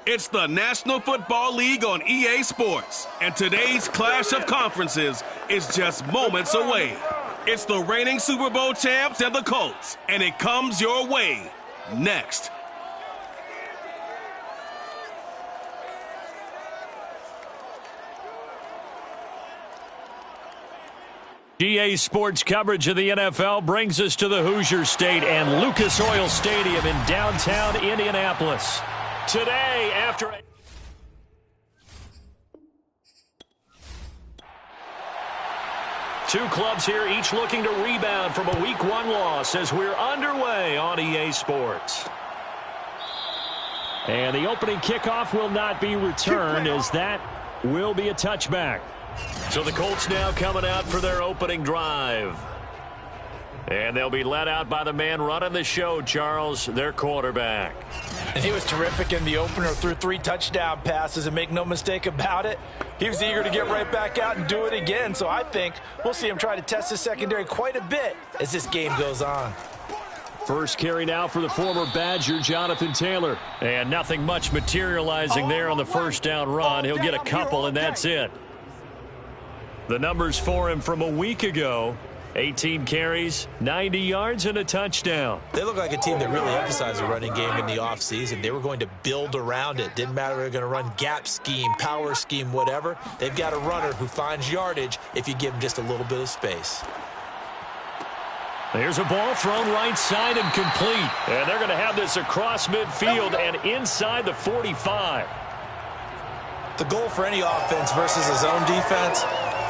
It's the National Football League on EA Sports, and today's clash of conferences is just moments away. It's the reigning Super Bowl champs and the Colts, and it comes your way next. EA Sports coverage of the NFL brings us to the Hoosier State and Lucas Oil Stadium in downtown Indianapolis. Today, after two clubs here, each looking to rebound from a Week 1 loss as we're underway on EA Sports. And the opening kickoff will not be returned, as that will be a touchback. So the Colts now coming out for their opening drive. And they'll be led out by the man running the show, Charles, their quarterback. And he was terrific in the opener, threw 3 touchdown passes, and make no mistake about it, he was eager to get right back out and do it again. So I think we'll see him try to test the secondary quite a bit as this game goes on. First carry now for the former Badger, Jonathan Taylor. And nothing much materializing there on the first down run. He'll get a couple, and that's it. The numbers for him from a week ago: 18 carries, 90 yards, and a touchdown. They look like a team that really emphasized the running game in the offseason. They were going to build around it. Didn't matter if they were going to run gap scheme, power scheme, whatever. They've got a runner who finds yardage if you give him just a little bit of space. There's a ball thrown right side and complete. And they're going to have this across midfield and inside the 45. The goal for any offense versus a zone defense: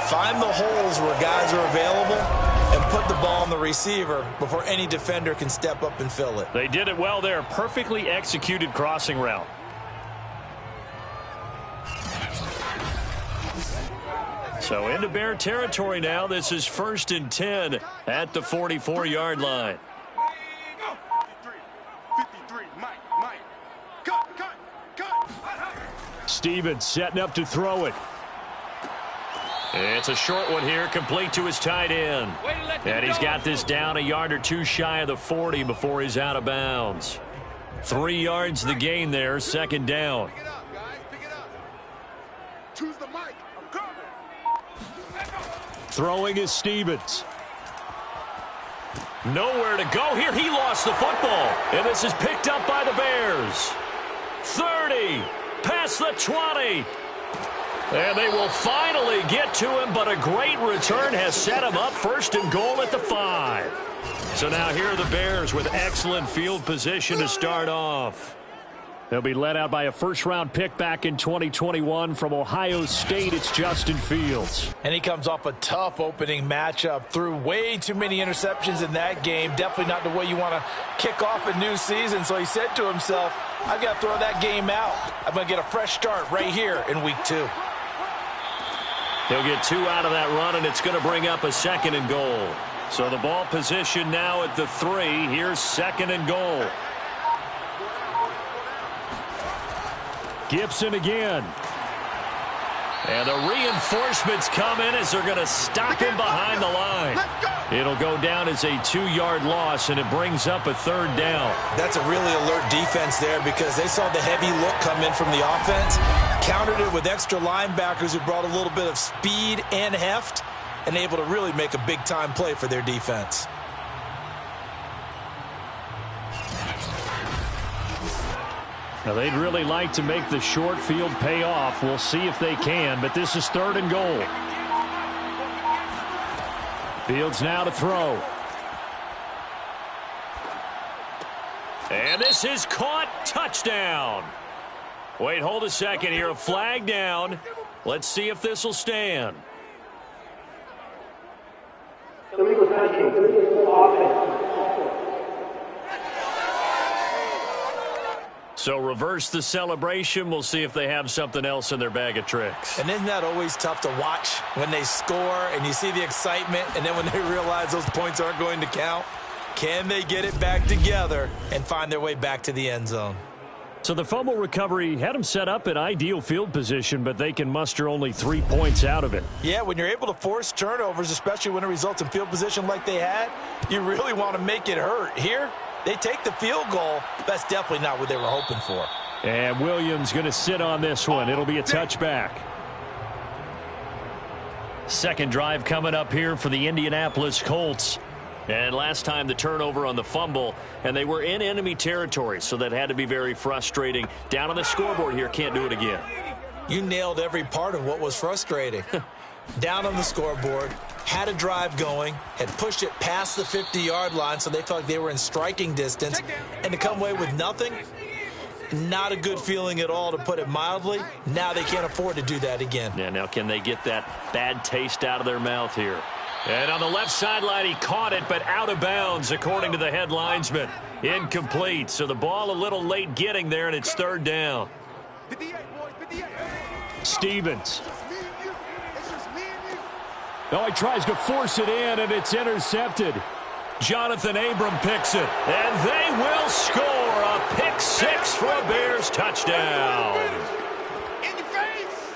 find the holes where guys are available and put the ball on the receiver before any defender can step up and fill it. They did it well there. Perfectly executed crossing route. So into Bear territory now. This is 1st and 10 at the 44-yard line. 53, Mike. Cut. Stevens setting up to throw it. It's a short one here, complete to his tight end. And he's got this down a yard or two shy of the 40 before he's out of bounds. 3 yards the gain there, second down. Pick it up, guys. Pick it up. Choose the mic. I'm coming. Throwing is Stevens. Nowhere to go here. He lost the football. And this is picked up by the Bears. 30, past the 20. And they will finally get to him, but a great return has set him up 1st and goal at the 5. So now here are the Bears with excellent field position to start off. They'll be led out by a first-round pick back in 2021 from Ohio State. It's Justin Fields. And he comes off a tough opening matchup. Threw way too many interceptions in that game. Definitely not the way you want to kick off a new season. So he said to himself, I've got to throw that game out. I'm going to get a fresh start right here in week 2. He'll get 2 out of that run, and it's going to bring up a 2nd and goal. So the ball position now at the 3. Here's 2nd and goal. Gibson again. And the reinforcements come in as they're going to stop him behind the line. It'll go down as a 2-yard loss, and it brings up a 3rd down. That's a really alert defense there because they saw the heavy look come in from the offense, countered it with extra linebackers who brought a little bit of speed and heft, and able to really make a big-time play for their defense. Now, they'd really like to make the short field pay off. We'll see if they can, but this is 3rd and goal. Fields now to throw. And this is caught. Touchdown. Wait, hold a second here. A flag down. Let's see if this will stand. Illegal touching. Offense. So reverse the celebration. We'll see if they have something else in their bag of tricks. And isn't that always tough to watch when they score and you see the excitement, and then when they realize those points aren't going to count? Can they get it back together and find their way back to the end zone? So the fumble recovery had them set up in ideal field position, but they can muster only 3 points out of it. Yeah, when you're able to force turnovers, especially when it results in field position like they had, you really want to make it hurt. Here, they take the field goal. That's definitely not what they were hoping for. And Williams going to sit on this one. It'll be a touchback. Second drive coming up here for the Indianapolis Colts. And last time the turnover on the fumble, and they were in enemy territory, so that had to be very frustrating. Down on the scoreboard here, can't do it again. You nailed every part of what was frustrating. Down on the scoreboard, had a drive going, had pushed it past the 50-yard line, so they felt like they were in striking distance, and to come away with nothing, not a good feeling at all, to put it mildly. Now they can't afford to do that again. Yeah, now can they get that bad taste out of their mouth here? And on the left sideline, he caught it, but out of bounds, according to the head linesman. Incomplete, so the ball a little late getting there, and it's third down. 58, boys, 58. Stevens. It's just me and you. Oh, he tries to force it in, and it's intercepted. Jonathan Abram picks it, and they will score a pick six for a Bears touchdown. In your face.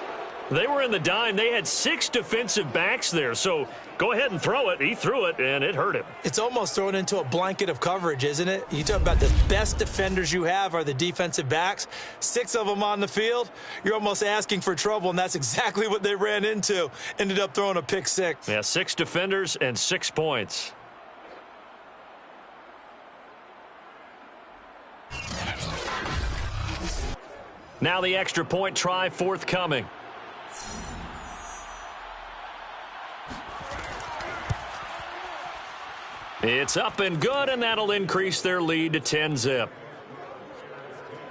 They were in the dime. They had 6 defensive backs there, so go ahead and throw it. He threw it, and it hurt him. It's almost thrown into a blanket of coverage, isn't it? You talk about the best defenders you have are the defensive backs. 6 of them on the field. You're almost asking for trouble, and that's exactly what they ran into. Ended up throwing a pick six. Yeah, 6 defenders and 6 points. Now the extra point try forthcoming. It's up and good, and that'll increase their lead to 10-zip.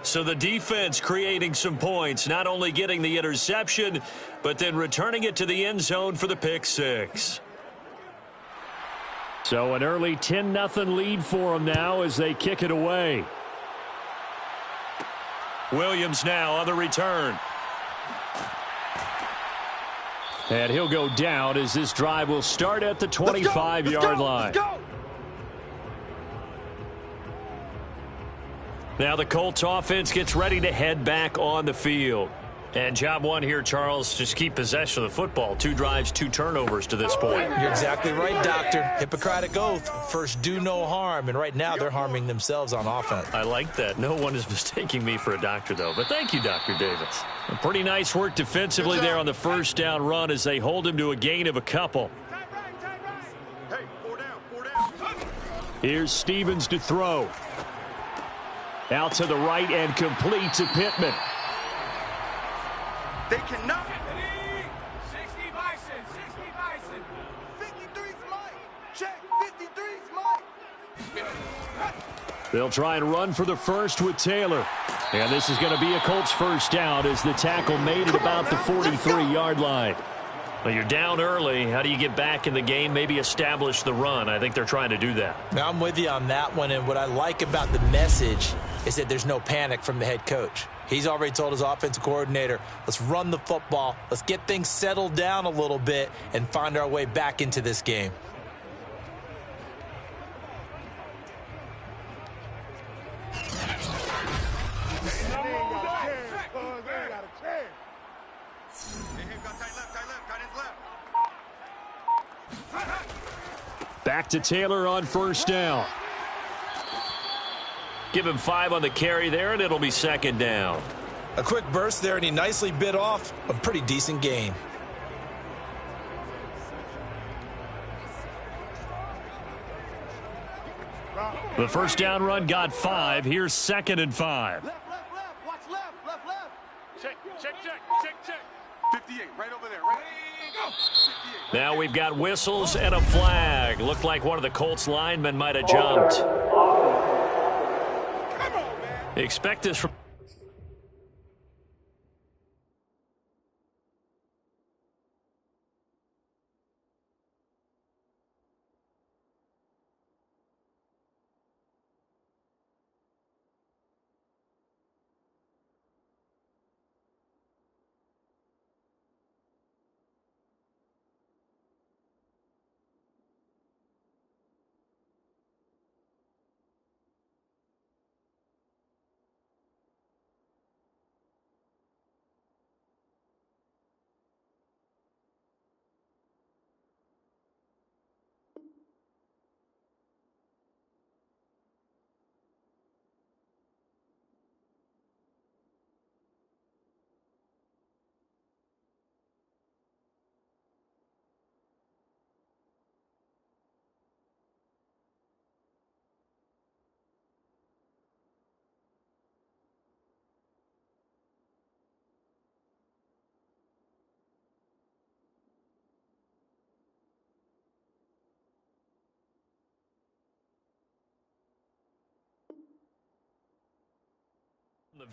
So the defense creating some points, not only getting the interception, but then returning it to the end zone for the pick six. So an early 10-0 lead for them now as they kick it away. Williams now on the return. And he'll go down as this drive will start at the 25-yard line. Let's go. Now the Colts offense gets ready to head back on the field. And job one here, Charles, just keep possession of the football. 2 drives, 2 turnovers to this point. You're exactly right, Doctor. Hippocratic oath. First, do no harm. And right now, they're harming themselves on offense. I like that. No one is mistaking me for a doctor, though. But thank you, Dr. Davis. A pretty nice work defensively there on the first down run as they hold him to a gain of a couple. Hey, 4 down. Here's Stevens to throw. Out to the right and complete to Pittman. They cannot. 60 Bison, 60 Bison. 53's Mike. Check, 53's Mike. They'll try and run for the first with Taylor. And this is going to be a Colts first down as the tackle made at about the 43-yard line. Well, you're down early. How do you get back in the game? Maybe establish the run. I think they're trying to do that. Now, I'm with you on that one, and what I like about the message is that there's no panic from the head coach. He's already told his offensive coordinator, let's run the football, let's get things settled down a little bit and find our way back into this game. Back to Taylor on first down. Give him 5 on the carry there, and it'll be second down. A quick burst there, and he nicely bit off a pretty decent gain. The first down run got 5. Here's 2nd and 5. Left. Watch left. Check. 58, right over there. Right. Go. 58. Now we've got whistles and a flag. Looked like one of the Colts linemen might have jumped. Come on, man. Expect this from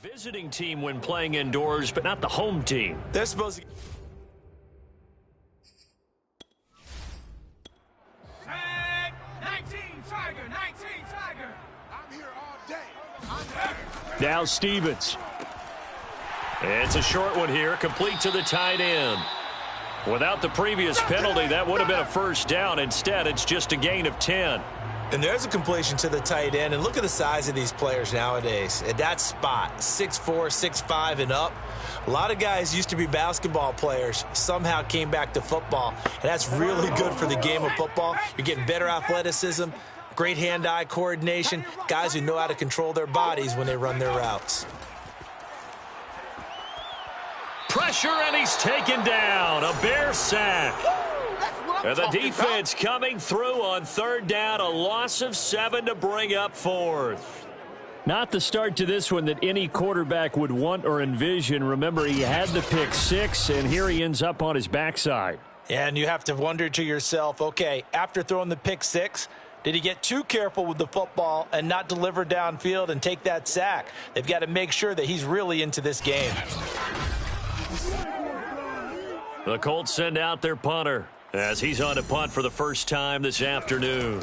The visiting team when playing indoors, but not the home team. They're supposed to... Tag 19 Tiger, 19 Tiger. I'm here all day. Now Stevens. It's a short one here, complete to the tight end. Without the previous penalty, that would have been a first down. Instead, it's just a gain of 10. And there's a completion to the tight end. And look at the size of these players nowadays. At that spot, 6'4", 6'5", and up. A lot of guys used to be basketball players, somehow came back to football. And that's really good for the game of football. You're getting better athleticism, great hand-eye coordination, guys who know how to control their bodies when they run their routes. Pressure, and he's taken down. A Bear sack. And the defense coming through on third down. A loss of 7 to bring up fourth. Not the start to this one that any quarterback would want or envision. Remember, he had the pick 6, and here he ends up on his backside. And you have to wonder to yourself, okay, after throwing the pick 6, did he get too careful with the football and not deliver downfield and take that sack? They've got to make sure that he's really into this game. The Colts send out their punter as he's on to punt for the first time this afternoon.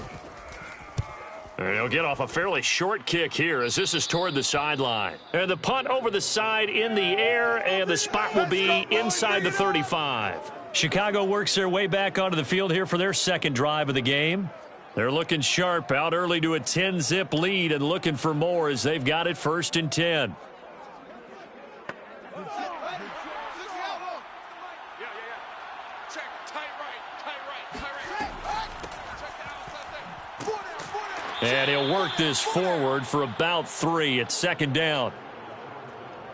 And he'll get off a fairly short kick here as this is toward the sideline. And the punt over the side in the air, and the spot will be inside the 35. Chicago works their way back onto the field here for their second drive of the game. They're looking sharp, out early to a 10-zip lead and looking for more as they've got it 1st and 10. And he'll work this forward for about 3 at 2nd down.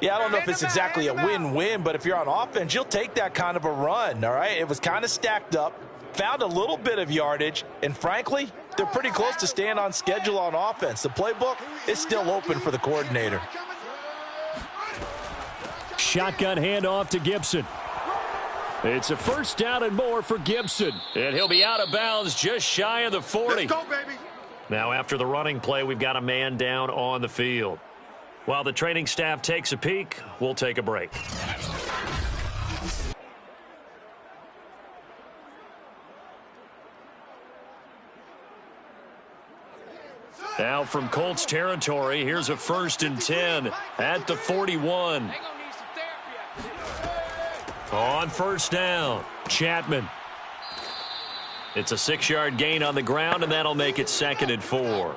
Yeah, I don't know if it's exactly a win-win, but if you're on offense, you'll take that kind of a run, all right? It was kind of stacked up, found a little bit of yardage, and frankly, they're pretty close to staying on schedule on offense. The playbook is still open for the coordinator. Shotgun handoff to Gibson. It's a 1st down and more for Gibson. And he'll be out of bounds just shy of the 40. Let's go, baby. Now, after the running play, we've got a man down on the field. While the training staff takes a peek, we'll take a break. Now from Colts territory, here's a 1st and 10 at the 41. On 1st down, Chapman. It's a 6-yard gain on the ground, and that'll make it 2nd and 4.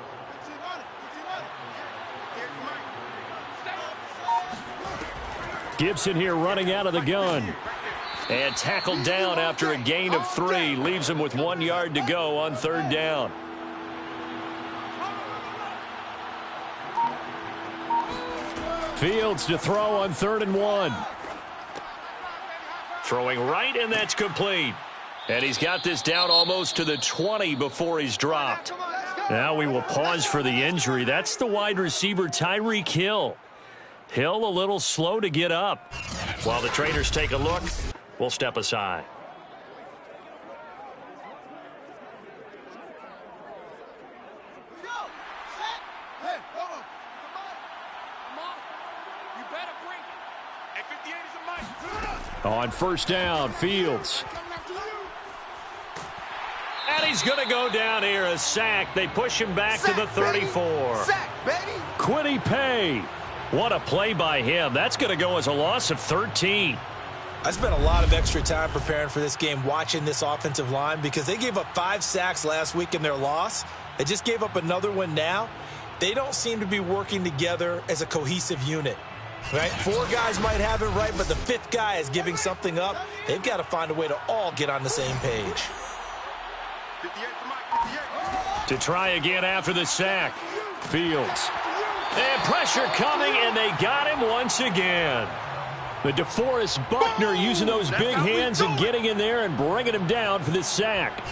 Gibson here running out of the gun. And tackled down after a gain of 3. Leaves him with 1 yard to go on 3rd down. Fields to throw on 3rd and 1. Throwing right, and that's complete. And he's got this down almost to the 20 before he's dropped. Now we will pause for the injury. That's the wide receiver, Tyreek Hill. Hill a little slow to get up. While the trainers take a look, we'll step aside. On 1st down, Fields. And he's going to go down here, a sack. They push him back to the 34. Kwity Paye. What a play by him. That's going to go as a loss of 13. I spent a lot of extra time preparing for this game, watching this offensive line, because they gave up 5 sacks last week in their loss. They just gave up another one now. They don't seem to be working together as a cohesive unit. Right? 4 guys might have it right, but the 5th guy is giving something up. They've got to find a way to all get on the same page. To try again after the sack. Fields. And pressure coming, and they got him once again. But DeForest Buckner using those big hands and getting in there and bringing him down for this sack.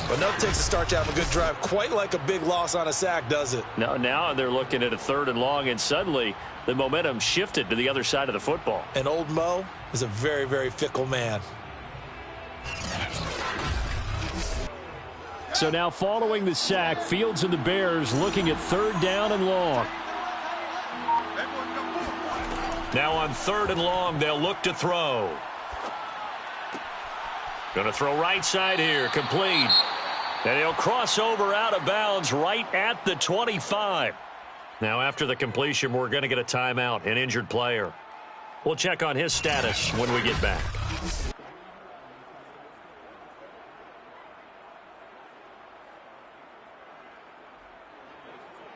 But no takes a start to have a good drive. Quite like a big loss on a sack, does it? No, now they're looking at a 3rd and long, and suddenly the momentum shifted to the other side of the football. And old Mo is a very, very fickle man. So now following the sack, Fields and the Bears looking at 3rd down and long. Now on 3rd and long, they'll look to throw. Going to throw right side here, complete. And he'll cross over out of bounds right at the 25. Now after the completion, we're going to get a timeout, an injured player. We'll check on his status when we get back.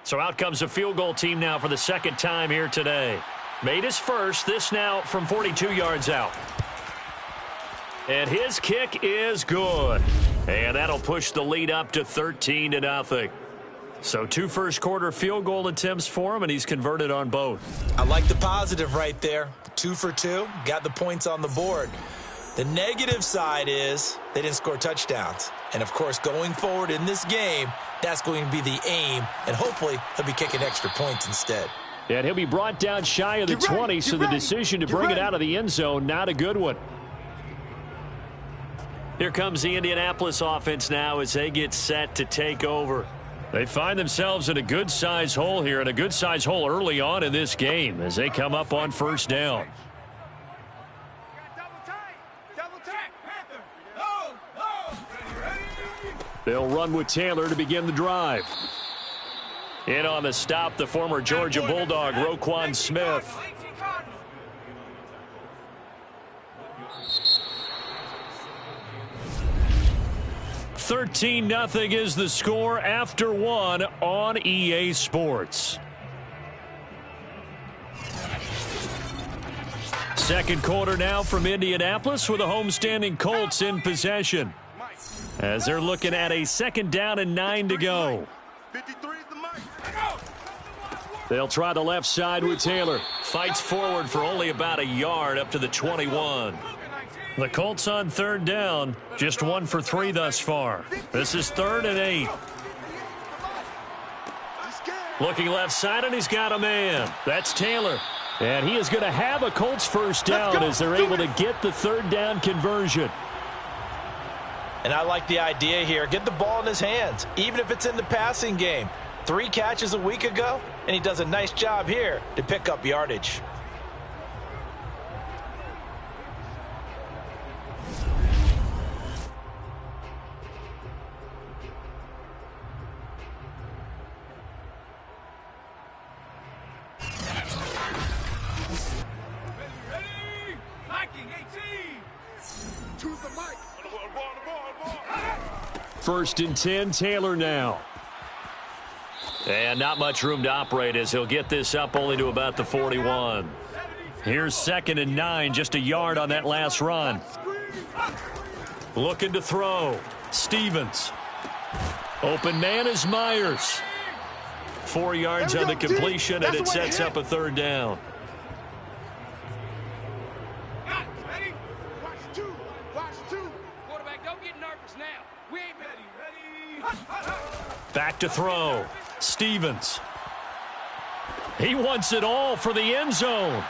So out comes a field goal team now for the second time here today. Made his first, this now from 42 yards out. And his kick is good. And that'll push the lead up to 13-0. So 2 first-quarter field goal attempts for him, and he's converted on both. I like the positive right there. 2 for 2, got the points on the board. The negative side is they didn't score touchdowns. And, of course, going forward in this game, that's going to be the aim, and hopefully he'll be kicking extra points instead. And he'll be brought down shy of the 20, so the decision to bring it out of the end zone, not a good one. Here comes the Indianapolis offense now as they get set to take over. They find themselves in a good-sized hole here, and a good-sized hole early on in this game as they come up on first down. They'll run with Taylor to begin the drive. In on the stop, the former Georgia Bulldog, Roquan Smith. $13-0 is the score after 1 on EA Sports. Second quarter now from Indianapolis with the homestanding Colts in possession. As they're looking at a 2nd down and 9 to go. They'll try the left side with Taylor. Fights forward for only about a yard up to the 21. The Colts on 3rd down, just 1 for 3 thus far. This is 3rd and 8. Looking left side, and he's got a man. That's Taylor. And he is going to have a Colts first down as they're able to get the 3rd down conversion. And I like the idea here. Get the ball in his hands, even if it's in the passing game. 3 catches a week ago, and he does a nice job here to pick up yardage. First and 10, Taylor now. And not much room to operate as he'll get this up only to about the 41. Here's 2nd and 9, just a yard on that last run. Looking to throw. Stevens. Open man is Myers. 4 yards on the completion, and it sets up a 3rd down. Back to throw. Stevens. He wants it all for the end zone.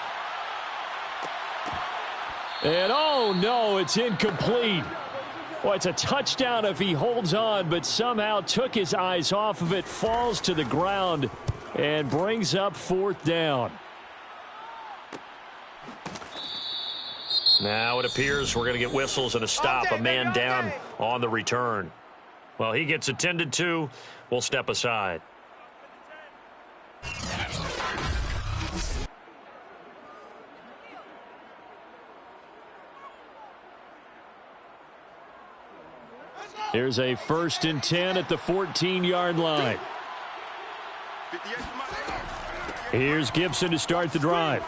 And oh no, it's incomplete. Well, it's a touchdown if he holds on, but somehow took his eyes off of it, falls to the ground, and brings up 4th down. Now it appears we're going to get whistles and a stop, a man down on the return. Well, he gets attended to. We'll step aside. Here's a 1st and 10 at the 14-yard line. Here's Gibson to start the drive.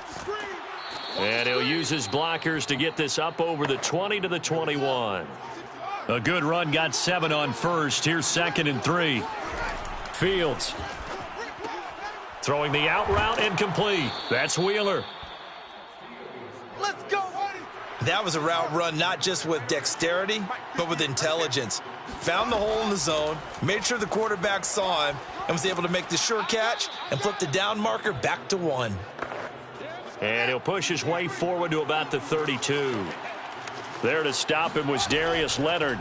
And he'll use his blockers to get this up over the 20 to the 21. A good run, got 7 on first. Here's 2nd and 3. Fields. Throwing the out route and complete. That's Wheeler. Let's go. That was a route run not just with dexterity, but with intelligence. Found the hole in the zone, made sure the quarterback saw him, and was able to make the sure catch and flip the down marker back to 1. And he'll push his way forward to about the 32. There to stop him was Darius Leonard.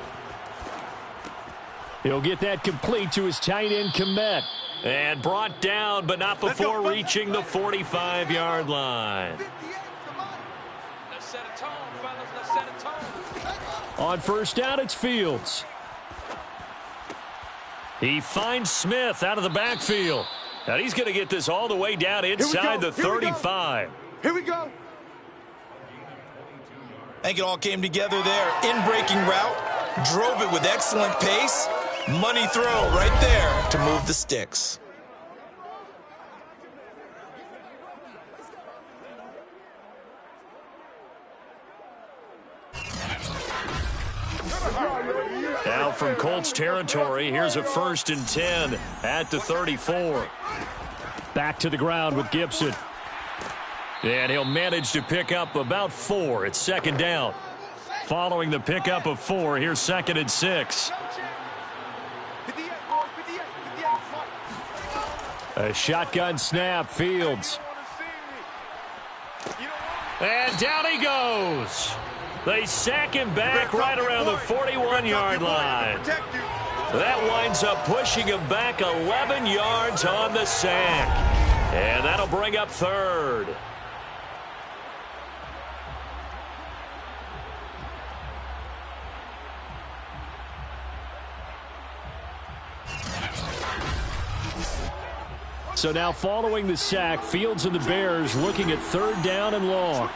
He'll get that complete to his tight end, Kmet. And brought down, but not before reaching the 45-yard line. On first down, it's Fields. He finds Smith out of the backfield. Now he's going to get this all the way down inside the 35. Here we go. I think it all came together there. In-breaking route, drove it with excellent pace. Money throw right there to move the sticks. Now from Colts territory, here's a 1st and 10 at the 34. Back to the ground with Gibson. And he'll manage to pick up about 4. It's 2nd down. Following the pickup of 4, here's 2nd and 6. A shotgun snap, Fields. And down he goes. They sack him back right around the 41-yard line. That winds up pushing him back 11 yards on the sack. And that'll bring up 3rd. So now following the sack, Fields and the Bears looking at 3rd down and long.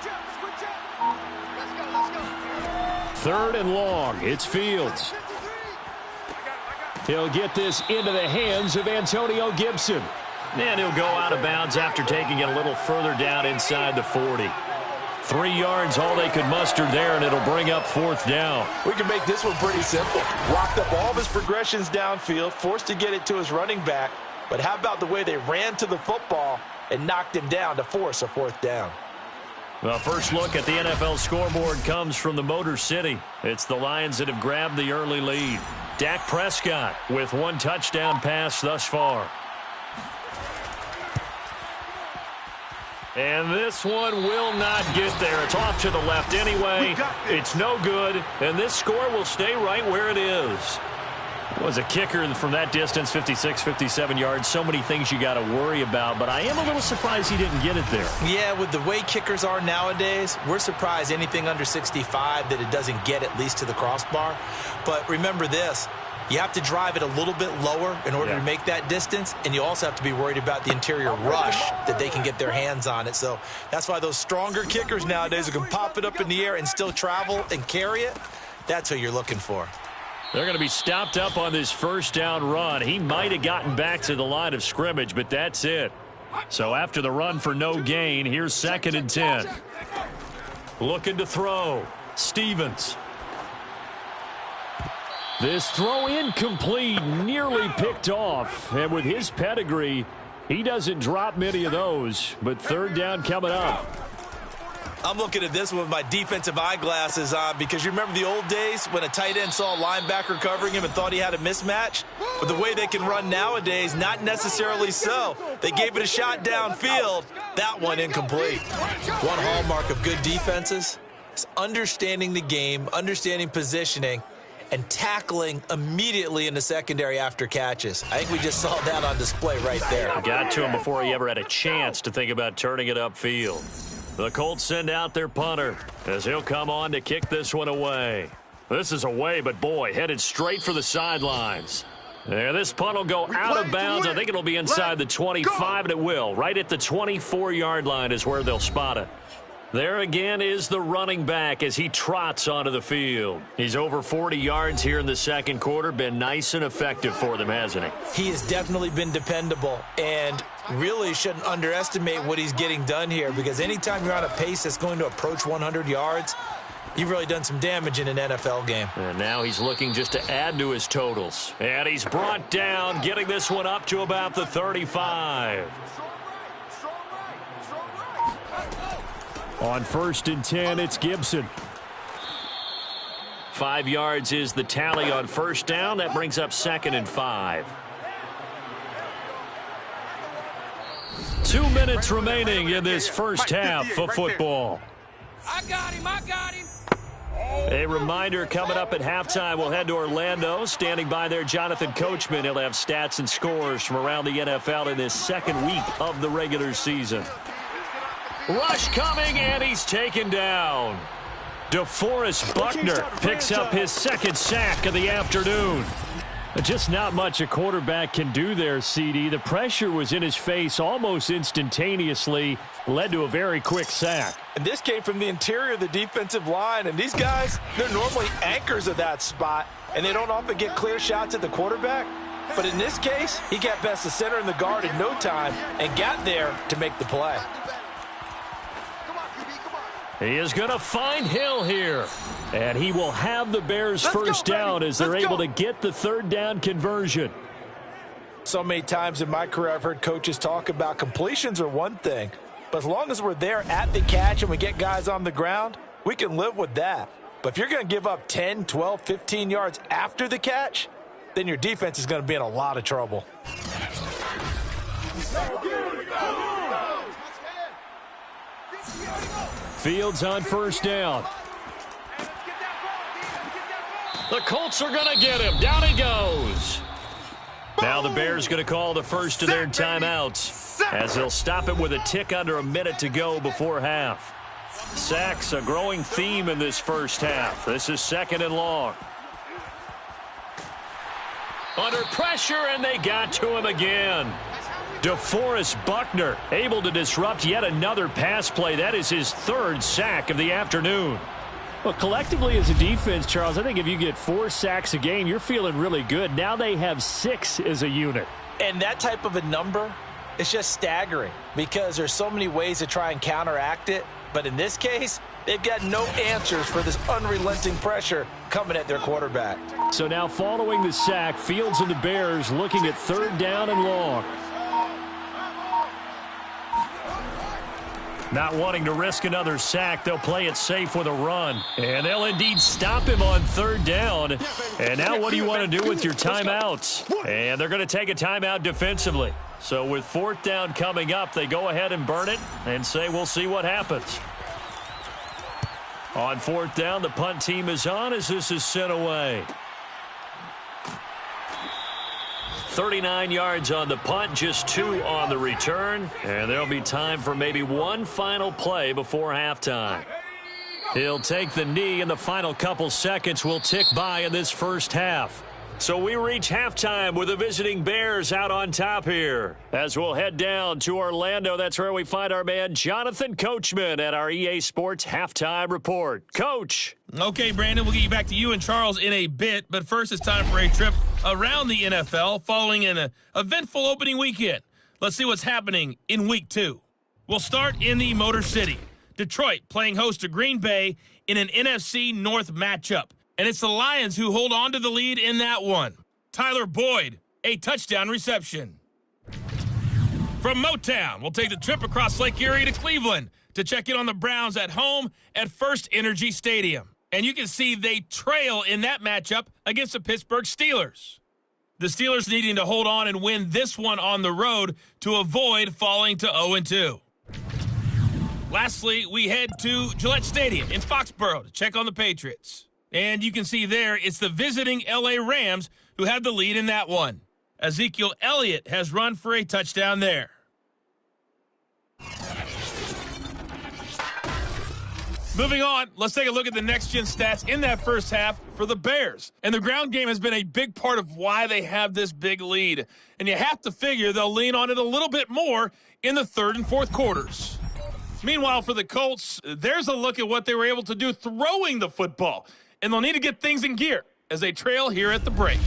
3rd and long. It's Fields. He'll get this into the hands of Antonio Gibson. And he'll go out of bounds after taking it a little further down inside the 40. 3 yards, all they could muster there, and it'll bring up 4th down. We can make this one pretty simple. Locked up all of his progressions downfield, forced to get it to his running back. But how about the way they ran to the football and knocked him down to force a 4th down? Well, first look at the NFL scoreboard comes from the Motor City. It's the Lions that have grabbed the early lead. Dak Prescott with 1 touchdown pass thus far. And this one will not get there. It's off to the left anyway. It's no good, and this score will stay right where it is. Was a kicker from that distance, 56, 57 yards. So many things you got to worry about, but I am a little surprised he didn't get it there. Yeah, with the way kickers are nowadays, we're surprised anything under 65 that it doesn't get at least to the crossbar. But remember this, you have to drive it a little bit lower in order to make that distance, and you also have to be worried about the interior rush that they can get their hands on it. So that's why those stronger kickers nowadays who can pop it up in the air and still travel and carry it, that's who you're looking for. They're going to be stopped up on this 1st down run. He might have gotten back to the line of scrimmage, but that's it. So after the run for no gain, here's 2nd and 10. Looking to throw. Stevens. This throw incomplete, nearly picked off. And with his pedigree, he doesn't drop many of those. But 3rd down coming up. I'm looking at this with my defensive eyeglasses on because you remember the old days when a tight end saw a linebacker covering him and thought he had a mismatch? But the way they can run nowadays, not necessarily so. They gave it a shot downfield. That one incomplete. One hallmark of good defenses is understanding the game, understanding positioning, and tackling immediately in the secondary after catches. I think we just saw that on display right there. Got to him before he ever had a chance to think about turning it upfield. The Colts send out their punter as he'll come on to kick this one away. This is away, but boy, headed straight for the sidelines. And this punt will go out of bounds. I think it'll be inside the 25, and it will. Right at the 24-yard line is where they'll spot it. There again is the running back as he trots onto the field. He's over 40 yards here in the 2nd quarter. Been nice and effective for them, hasn't he? He has definitely been dependable, and really shouldn't underestimate what he's getting done here, because anytime you're on a pace that's going to approach 100 yards, you've really done some damage in an NFL game. And now he's looking just to add to his totals. And he's brought down, getting this one up to about the 35. On 1st and 10, it's Gibson. 5 yards is the tally on 1st down. That brings up 2nd and 5. 2 minutes remaining in this first half of football. I got him. A reminder coming up at halftime, we'll head to Orlando. Standing by there, Jonathan Coachman. He'll have stats and scores from around the NFL in this 2nd week of the regular season. Rush coming, and he's taken down. DeForest Buckner picks up his second sack of the afternoon. Just not much a quarterback can do there, CD. The pressure was in his face almost instantaneously, led to a very quick sack. And this came from the interior of the defensive line, and these guys, they're normally anchors of that spot, and they don't often get clear shots at the quarterback. But in this case, he got past the center and the guard in no time and got there to make the play. He is going to find Hill here. And he will have the Bears first down as they're able to get the third down conversion. So many times in my career I've heard coaches talk about completions are one thing. But as long as we're there at the catch and we get guys on the ground, we can live with that. But if you're going to give up 10, 12, 15 yards after the catch, then your defense is going to be in a lot of trouble. Fields on first down. The Colts are going to get him. Down he goes. Now the Bears going to call the first of their timeouts as they'll stop it with a tick under a minute to go before half. Sacks, a growing theme in this first half. This is 2nd and long. Under pressure, and they got to him again. DeForest Buckner able to disrupt yet another pass play. That is his third sack of the afternoon. Well, collectively as a defense, Charles, I think if you get 4 sacks a game, you're feeling really good. Now they have 6 as a unit. And that type of a number is just staggering because there's so many ways to try and counteract it. But in this case, they've got no answers for this unrelenting pressure coming at their quarterback. So now following the sack, Fields and the Bears looking at third down and long. Not wanting to risk another sack, they'll play it safe with a run. And they'll indeed stop him on third down. And now what do you want to do with your timeouts? And they're going to take a timeout defensively. So with 4th down coming up, they go ahead and burn it and say we'll see what happens. On 4th down, the punt team is on as this is sent away. 39 yards on the punt, just 2 on the return. And there'll be time for maybe one final play before halftime. He'll take the knee, and the final couple seconds will tick by in this first half. So we reach halftime with the visiting Bears out on top here. As we'll head down to Orlando, that's where we find our man Jonathan Coachman at our EA Sports Halftime Report. Coach. Okay, Brandon, we'll get you back to you and Charles in a bit. But first, it's time for a trip around the NFL following an eventful opening weekend. Let's see what's happening in Week 2. We'll start in the Motor City. Detroit playing host to Green Bay in an NFC North matchup. And it's the Lions who hold on to the lead in that one. Tyler Boyd, a touchdown reception. From Motown, we'll take the trip across Lake Erie to Cleveland to check in on the Browns at home at First Energy Stadium. And you can see they trail in that matchup against the Pittsburgh Steelers. The Steelers needing to hold on and win this one on the road to avoid falling to 0-2. Lastly, we head to Gillette Stadium in Foxborough to check on the Patriots. And you can see there, it's the visiting L.A. Rams who have the lead in that one. Ezekiel Elliott has run for a touchdown there. Moving on, let's take a look at the next-gen stats in that first half for the Bears. And the ground game has been a big part of why they have this big lead. And you have to figure they'll lean on it a little bit more in the third and fourth quarters. Meanwhile, for the Colts, there's a look at what they were able to do throwing the football. And they'll need to get things in gear as they trail here at the break.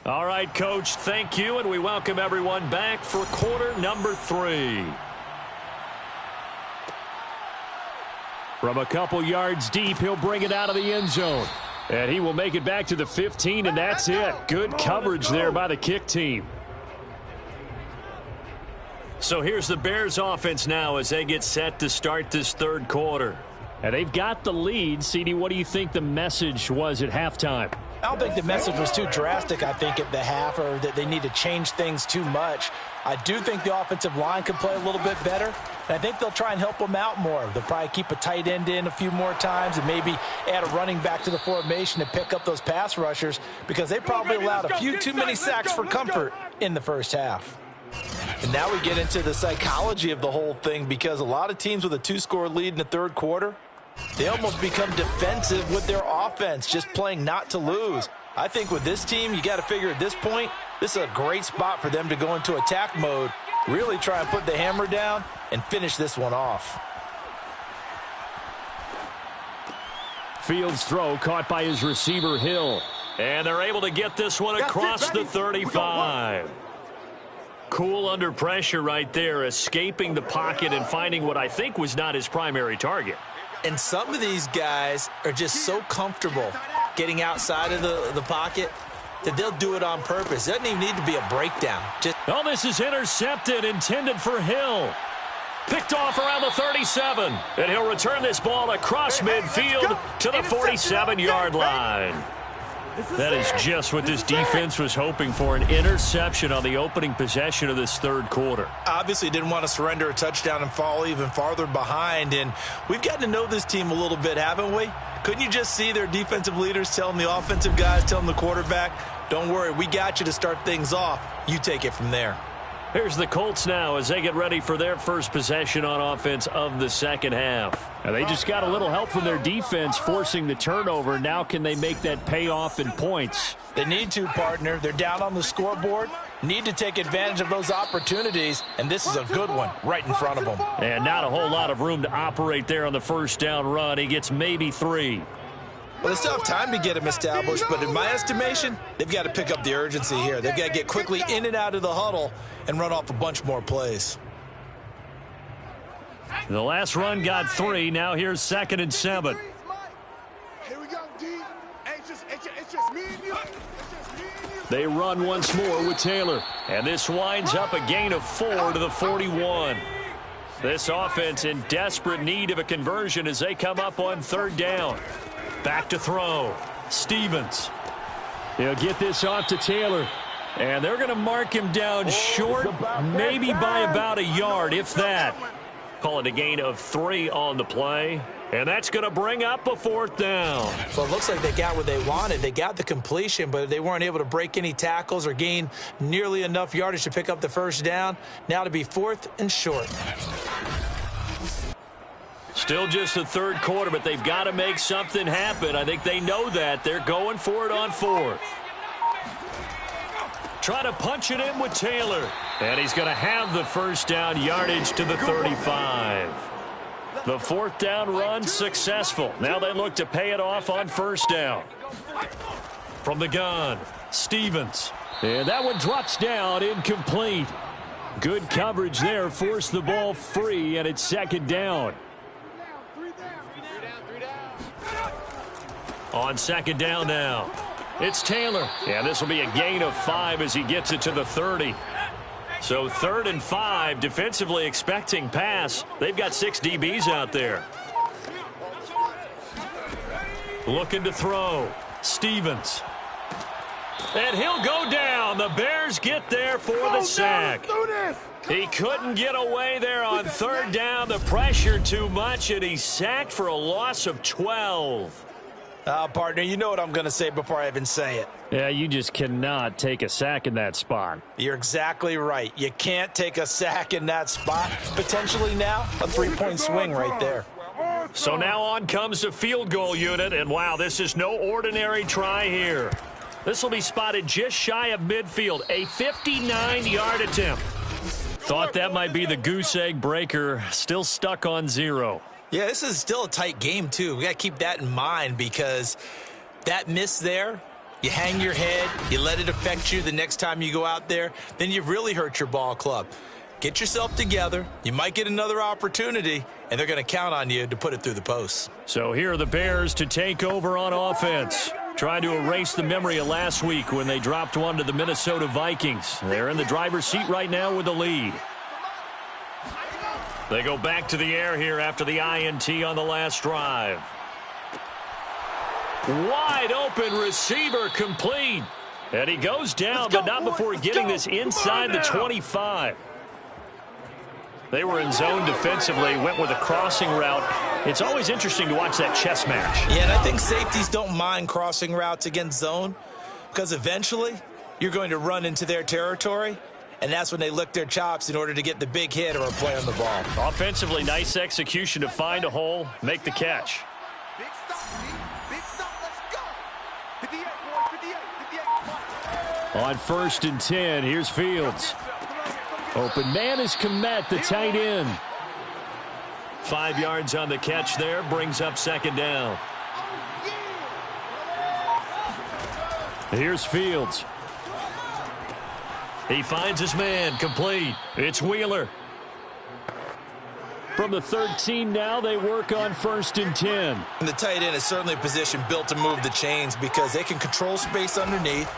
All right, Coach, thank you, and we welcome everyone back for quarter number 3. From a couple yards deep, he'll bring it out of the end zone. And he will make it back to the 15, and that's it. Good coverage there by the kick team. So here's the Bears offense now as they get set to start this third quarter. And they've got the lead. CD, what do you think the message was at halftime? I don't think the message was too drastic, I think, at the half, or that they need to change things too much. I do think the offensive line can play a little bit better, and I think they'll try and help them out more. They'll probably keep a tight end in a few more times and maybe add a running back to the formation to pick up those pass rushers because they probably allowed a few too many sacks for comfort in the first half. And now we get into the psychology of the whole thing, because a lot of teams with a 2-score lead in the third quarter, they almost become defensive with their offense, just playing not to lose. I think with this team, you got to figure at this point, this is a great spot for them to go into attack mode, really try and put the hammer down and finish this one off. Fields' throw caught by his receiver, Hill. And they're able to get this one across the 35. Cool under pressure right there, escaping the pocket and finding what I think was not his primary target. And some of these guys are just so comfortable getting outside of the pocket that they'll do it on purpose. It doesn't even need to be a breakdown. Oh, this is intercepted, intended for Hill. Picked off around the 37. And he'll return this ball across midfield to the 47-yard line. That is just what this defense was hoping for, an interception on the opening possession of this third quarter. Obviously didn't want to surrender a touchdown and fall even farther behind, and we've gotten to know this team a little bit, haven't we? Couldn't you just see their defensive leaders telling the offensive guys, telling the quarterback, don't worry, we got you to start things off. You take it from there. Here's the Colts now as they get ready for their first possession on offense of the second half. And they just got a little help from their defense forcing the turnover. Now can they make that pay off in points? They need to, partner. They're down on the scoreboard. Need to take advantage of those opportunities, and this is a good one right in front of them. And not a whole lot of room to operate there on the first down run. He gets maybe 3. Well, they still have time to get him established, but in my estimation, they've got to pick up the urgency here. They've got to get quickly in and out of the huddle and run off a bunch more plays. The last run got 3. Now here's 2nd and 7. Here we go, D. Hey, it's just me and you. They run once more with Taylor. And this winds up a gain of 4 to the 41. This offense in desperate need of a conversion as they come up on 3rd down. Back to throw. Stevens. He'll get this off to Taylor. And they're going to mark him down short, maybe by about a yard, if that. Call it a gain of 3 on the play. And that's going to bring up a 4th down. Well, it looks like they got what they wanted. They got the completion, but they weren't able to break any tackles or gain nearly enough yardage to pick up the first down. Now to be 4th and short. Still just the third quarter, but they've got to make something happen. I think they know that. They're going for it on 4th. Trying to punch it in with Taylor. And he's going to have the first down, yardage to the 35. The 4th down run successful. Now they look to pay it off on 1st down. From the gun, Stevens. And that one drops down, incomplete. Good coverage there, forced the ball free, and it's 2nd down. On 2nd down now, it's Taylor. And this will be a gain of 5 as he gets it to the 30. So 3rd and 5, defensively expecting pass. They've got 6 DBs out there. Looking to throw. Stevens. And he'll go down. The Bears get there for the sack. He couldn't get away there on 3rd down. The pressure too much, and he's sacked for a loss of 12. Partner, you know what I'm going to say before I even say it. Yeah, you just cannot take a sack in that spot. You're exactly right. You can't take a sack in that spot. Potentially now, a 3-point swing right there. So now on comes the field goal unit, and wow, this is no ordinary try here. This will be spotted just shy of midfield, a 59-yard attempt. Thought that might be the goose egg breaker, still stuck on 0. Yeah, this is still a tight game, too. We got to keep that in mind because that miss there, you hang your head, you let it affect you the next time you go out there, then you've really hurt your ball club. Get yourself together. You might get another opportunity, and they're going to count on you to put it through the posts. So here are the Bears to take over on offense. Trying to erase the memory of last week when they dropped one to the Minnesota Vikings. They're in the driver's seat right now with the lead. They go back to the air here after the INT on the last drive. Wide open receiver complete. And he goes down, but not before getting this inside the 25. They were in zone defensively, went with a crossing route. It's always interesting to watch that chess match. Yeah, and I think safeties don't mind crossing routes against zone because eventually you're going to run into their territory. and that's when they lick their chops in order to get the big hit or a play on the ball. Offensively, nice execution to find a hole, make the catch. Big stop, Steve. Big stop. Let's go. 58, boys. 58. 58. On 1st and 10, here's Fields. Open man is Kmet, the tight end. 5 yards on the catch there, brings up 2nd down. Here's Fields. He finds his man, complete. It's Wheeler. From the 13 now, they work on 1st and 10. And the tight end is certainly a position built to move the chains because they can control space underneath.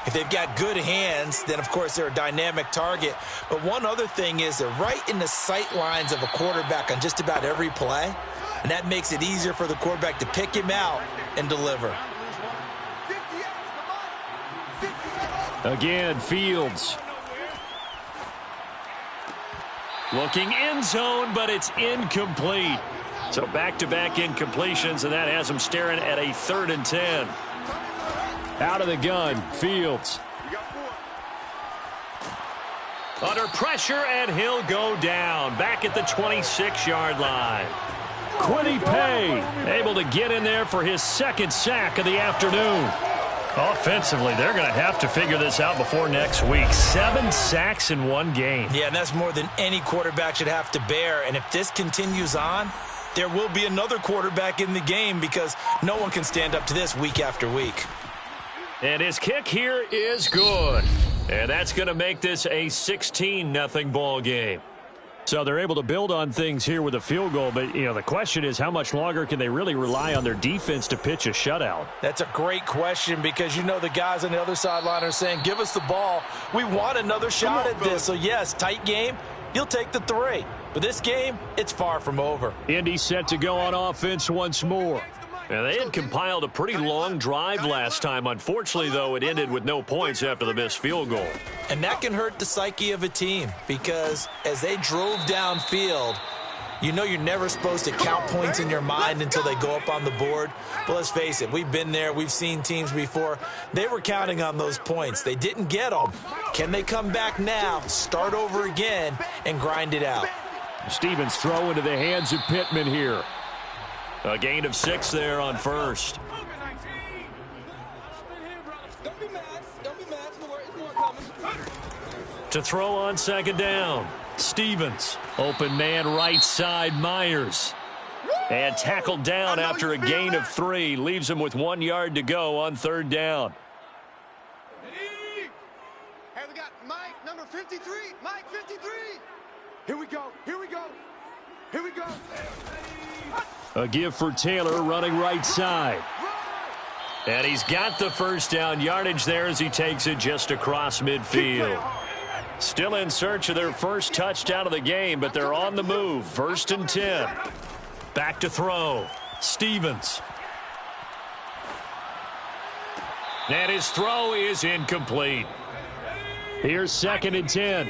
If they've got good hands, then, of course, they're a dynamic target. But one other thing is they're right in the sight lines of a quarterback on just about every play, and that makes it easier for the quarterback to pick him out and deliver. Again, Fields. Looking end zone, but it's incomplete. So back-to-back incompletions, and that has him staring at a 3rd and 10. Out of the gun, Fields. Under pressure, and he'll go down. Back at the 26-yard line. Kwity Paye able to get in there for his 2nd sack of the afternoon. Offensively, they're going to have to figure this out before next week. 7 sacks in one game. Yeah, and that's more than any quarterback should have to bear. And if this continues on, there will be another quarterback in the game because no one can stand up to this week after week. And his kick here is good. And that's going to make this a 16-0 ball game. So they're able to build on things here with a field goal. But, the question is how much longer can they really rely on their defense to pitch a shutout? That's a great question because the guys on the other sideline are saying, give us the ball. We want another shot at this. So, yes, tight game. You'll take the 3. But this game, it's far from over. Indy set to go on offense once more. And they had compiled a pretty long drive last time. Unfortunately, though, it ended with no points after the missed field goal. And that can hurt the psyche of a team because as they drove downfield, you're never supposed to count points in your mind until they go up on the board. But let's face it, we've been there. We've seen teams before. They were counting on those points. They didn't get them. Can they come back now, start over again, and grind it out? Stevens throw into the hands of Pittman here. A gain of 6 there on 1st. To throw on 2nd down. Stevens. Open man right side, Myers. And tackled down after a gain of 3. Leaves him with 1 yard to go on 3rd down. Hey, we got Mike, number 53. Mike, 53. Here we go. Here we go. Here we go. A give for Taylor running right side. And he's got the 1st down yardage there as he takes it just across midfield. Still in search of their 1st touchdown of the game, but they're on the move. 1st and 10. Back to throw. Stevens. And his throw is incomplete. Here's 2nd and 10.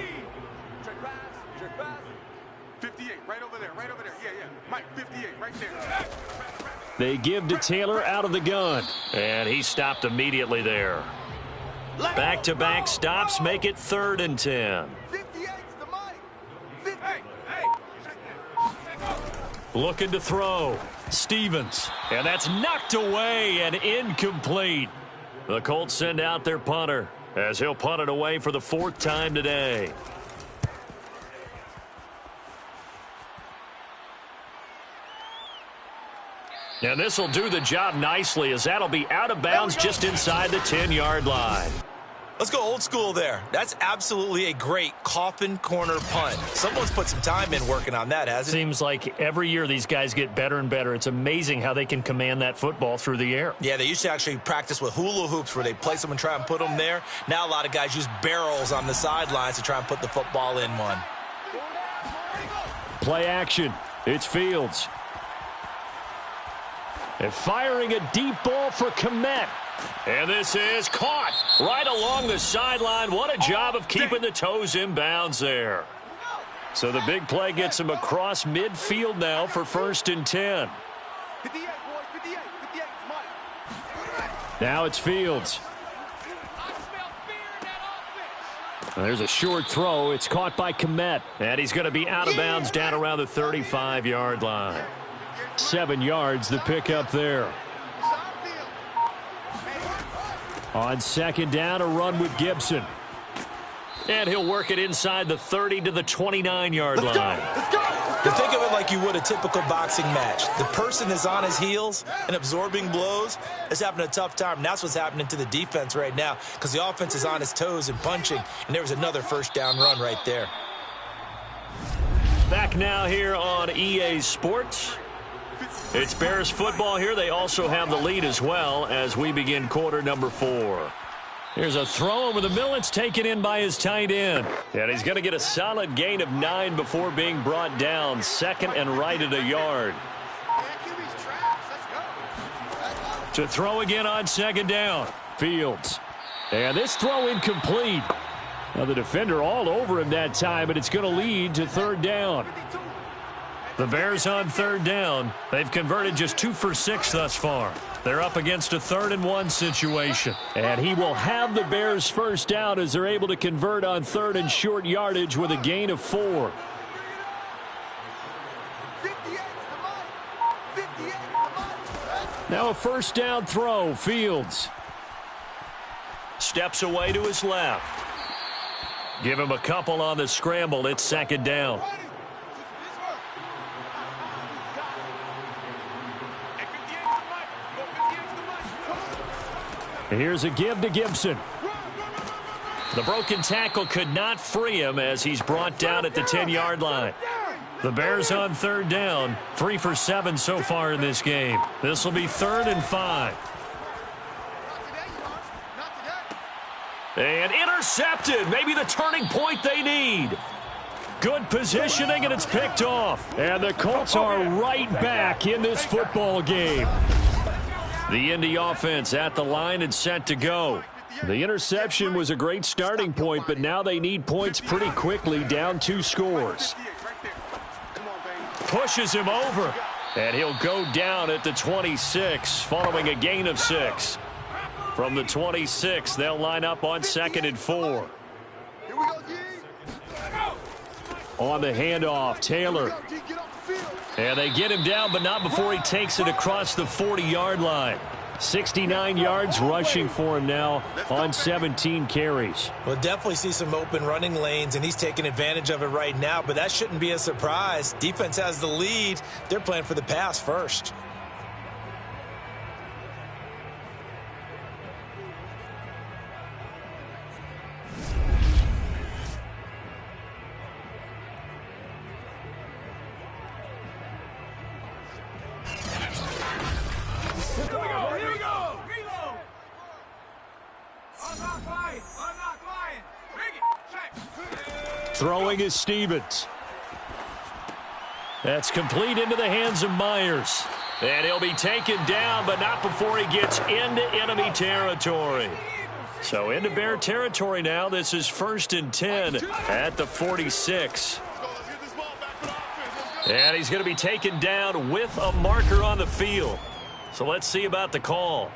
58, right over there. Yeah. Mike, 58, right there. They give to Taylor out of the gun. And he stopped immediately there. Back-to-back stops make it 3rd and 10. 58's the Mike. 50. Looking to throw. Stevens. And that's knocked away and incomplete. The Colts send out their punter as he'll punt it away for the 4th time today. And this will do the job nicely as that'll be out of bounds just inside the 10-yard line. Let's go old school there. That's absolutely a great coffin corner punt. Someone's put some time in working on that, hasn't it? Seems like every year these guys get better and better. It's amazing how they can command that football through the air. Yeah, they used to actually practice with hula hoops where they place them and try and put them there. Now a lot of guys use barrels on the sidelines to try and put the football in one. Play action. It's Fields. And firing a deep ball for Kmet. And this is caught right along the sideline. What a job of keeping the toes in bounds there. So the big play gets him across midfield now for 1st and 10. 58, boys, 58. 58's Mike. Now it's Fields. There's a short throw. It's caught by Kmet. And he's going to be out of bounds down around the 35-yard line. 7 yards the pickup there. On second down, a run with Gibson. And he'll work it inside the 30 to the 29-yard line. You think of it like you would a typical boxing match. The person is on his heels and absorbing blows is having a tough time. And that's what's happening to the defense right now because the offense is on its toes and punching. And there was another first down run right there. Back now here on EA Sports. It's Bears football here. They also have the lead as well as we begin quarter number 4. Here's a throw over the middle. It's taken in by his tight end. And he's going to get a solid gain of 9 before being brought down. Second and right at a yard. To throw again on second down. Fields. And this throw incomplete. Now the defender all over him that time, but it's going to lead to third down. The Bears on third down. They've converted just 2 for 6 thus far. They're up against a 3rd and 1 situation. And he will have the Bears first down as they're able to convert on 3rd and short yardage with a gain of 4. Now a first down throw. Fields. Steps away to his left. Give him a couple on the scramble. It's second down. Here's a give to Gibson. The broken tackle could not free him as he's brought down at the 10-yard line. The Bears on third down, 3 for 7 so far in this game. This will be 3rd and 5. And intercepted. Maybe the turning point they need. Good positioning, and it's picked off. And the Colts are right back in this football game. The Indy offense at the line and set to go. The interception was a great starting point, but now they need points pretty quickly, down 2 scores. Pushes him over, and he'll go down at the 26 following a gain of 6. From the 26, they'll line up on 2nd and 4. On the handoff, Taylor. And they get him down, but not before he takes it across the 40-yard line. 69 yards rushing for him now on 17 carries. We'll definitely see some open running lanes, and he's taking advantage of it right now, but that shouldn't be a surprise. Defense has the lead. They're playing for the pass first. Throwing is Stevens. That's complete into the hands of Myers. And he'll be taken down, but not before he gets into enemy territory. So into Bear territory now. This is 1st and 10 at the 46. And he's going to be taken down with a marker on the field. So let's see about the call.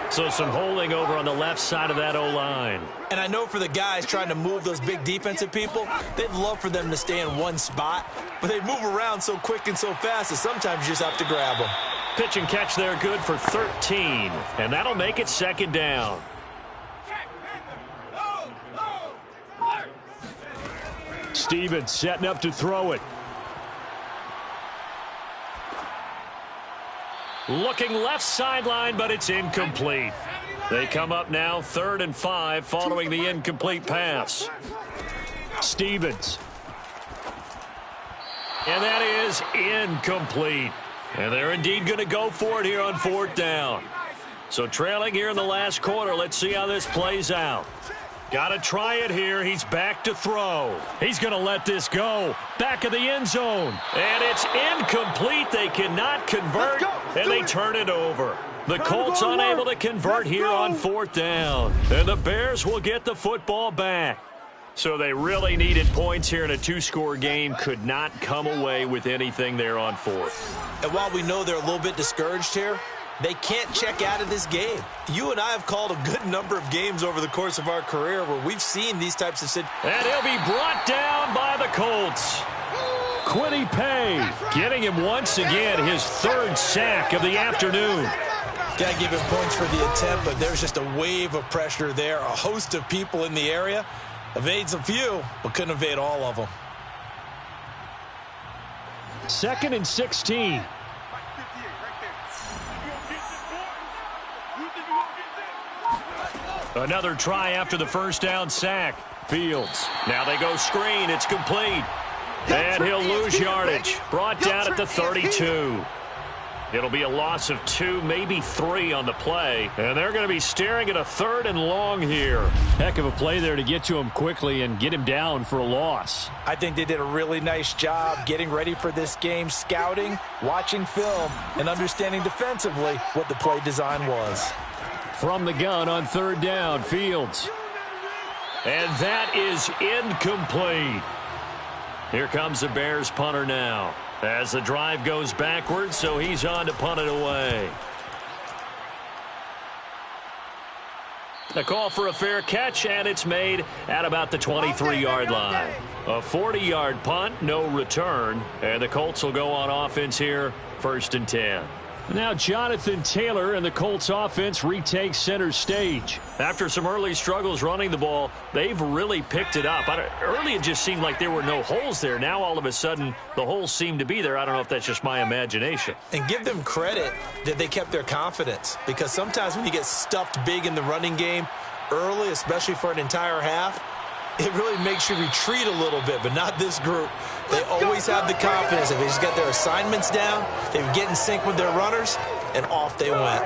So some holding over on the left side of that O-line. And I know for the guys trying to move those big defensive people, they'd love for them to stay in one spot, but they move around so quick and so fast that sometimes you just have to grab them. Pitch and catch there good for 13, and that'll make it 2nd down. Stevens setting up to throw it. Looking left sideline, but it's incomplete. They come up now 3rd and 5 following the incomplete pass. Stevens. And that is incomplete. And they're indeed going to go for it here on 4th down. So trailing here in the last quarter, let's see how this plays out. Got to try it here. He's back to throw. He's going to let this go. Back of the end zone. And it's incomplete. They cannot convert, and they turn it over. The Colts unable to convert here on 4th down. And the Bears will get the football back. So they really needed points here in a 2-score game. Could not come away with anything there on 4th. And while we know they're a little bit discouraged here, They can't check out of this game. You and I have called a good number of games over the course of our career where we've seen these types of situations. And he'll be brought down by the Colts. Kwity Paye getting him once again his third sack of the afternoon. Got to give him points for the attempt, but there's just a wave of pressure there. A host of people in the area. Evades a few, but couldn't evade all of them. 2nd and 16. Another try after the first down sack. Fields. Now they go screen. It's complete. And he'll lose yardage. Brought down at the 32. It'll be a loss of 2, maybe 3 on the play. And they're going to be staring at a 3rd and long here. Heck of a play there to get to him quickly and get him down for a loss. I think they did a really nice job getting ready for this game, scouting, watching film, and understanding defensively what the play design was. From the gun on 3rd down, Fields. And that is incomplete. Here comes the Bears punter now. As the drive goes backwards, so he's on to punt it away. The call for a fair catch, and it's made at about the 23-yard line. A 40-yard punt, no return, and the Colts will go on offense here, 1st and 10. Now Jonathan Taylor and the Colts offense retake center stage. After some early struggles running the ball, they've really picked it up. Early it just seemed like there were no holes there. Now all of a sudden the holes seem to be there. I don't know if that's just my imagination. And give them credit that they kept their confidence, because sometimes when you get stuffed big in the running game early, especially for an entire half, it really makes you retreat a little bit, but not this group. They always have the confidence. If they just got their assignments down, they would get in sync with their runners, and off they went.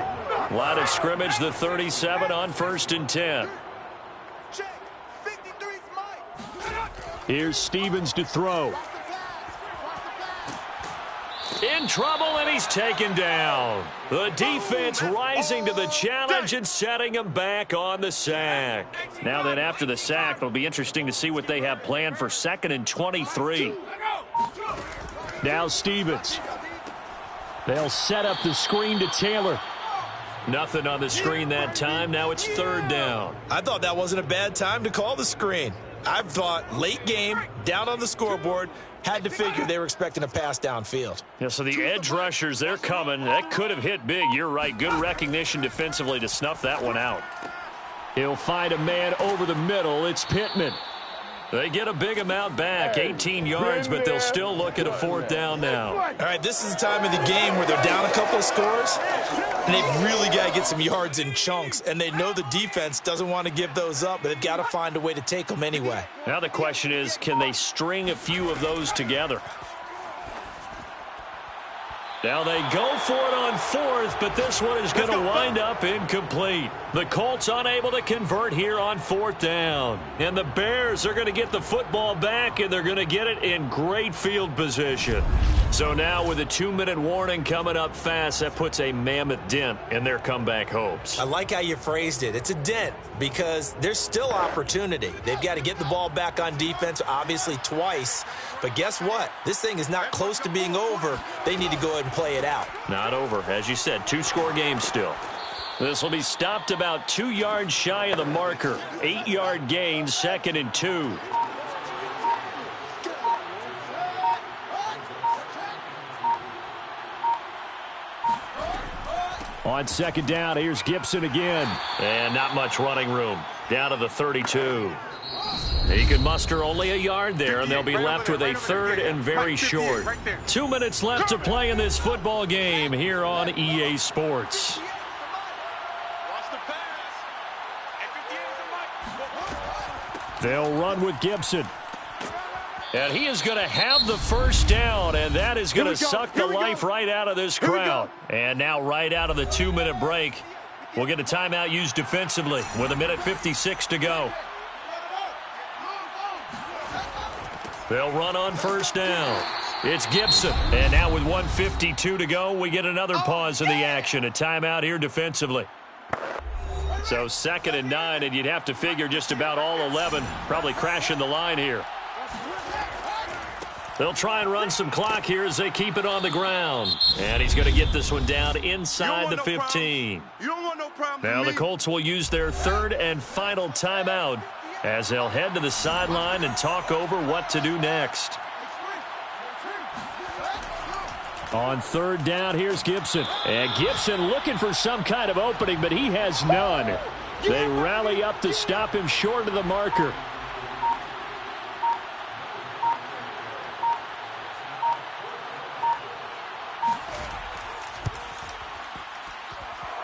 Line of scrimmage, the 37 on 1st and 10. Here's Stevens to throw. In trouble, and he's taken down. The defense rising to the challenge and setting him back on the sack. Now then, after the sack, it'll be interesting to see what they have planned for 2nd and 23. Now Stevens. They'll set up the screen to Taylor. Nothing on the screen that time. Now it's 3rd down. I thought that wasn't a bad time to call the screen. I've thought late game, down on the scoreboard, had to figure they were expecting a pass downfield. Yeah, so the edge rushers, they're coming. That could have hit big. You're right. Good recognition defensively to snuff that one out. He'll find a man over the middle. It's Pittman. They get a big amount back, 18 yards, but they'll still look at a 4th down now. All right, this is the time of the game where they're down a couple of scores, and they've really got to get some yards in chunks, and they know the defense doesn't want to give those up, but they've got to find a way to take them anyway. Now the question is, can they string a few of those together? Now they go for it on 4th, but this one is going to wind up incomplete. The Colts unable to convert here on 4th down. And the Bears are going to get the football back, and they're going to get it in great field position. So now with a 2-minute warning coming up fast, that puts a mammoth dent in their comeback hopes. I like how you phrased it. It's a dent because there's still opportunity. They've got to get the ball back on defense, obviously twice. But guess what? This thing is not close to being over. They need to go ahead and play it out. Not over. As you said, 2-score game still. This will be stopped about 2 yards shy of the marker. 8-yard gain, 2nd and 2. On 2nd down, here's Gibson again. And not much running room. Down to the 32. He can muster only a yard there, and they'll be left with a 3rd and very short. 2 minutes left to play in this football game here on EA Sports. They'll run with Gibson. And he is going to have the 1st down, and that is going to suck the life right out of this crowd. And now right out of the 2-minute break, we'll get a timeout used defensively with 1:56 to go. They'll run on 1st down. It's Gibson. And now with 1:52 to go, we get another pause in the action. A timeout here defensively. So 2nd and 9, and you'd have to figure just about all 11 probably crashing the line here. They'll try and run some clock here as they keep it on the ground. And he's going to get this one down inside the 15. You don't want no problem. Now the Colts will use their third and final timeout as they'll head to the sideline and talk over what to do next. On third down, here's Gibson. And Gibson looking for some kind of opening, but he has none. They rally up to stop him short of the marker.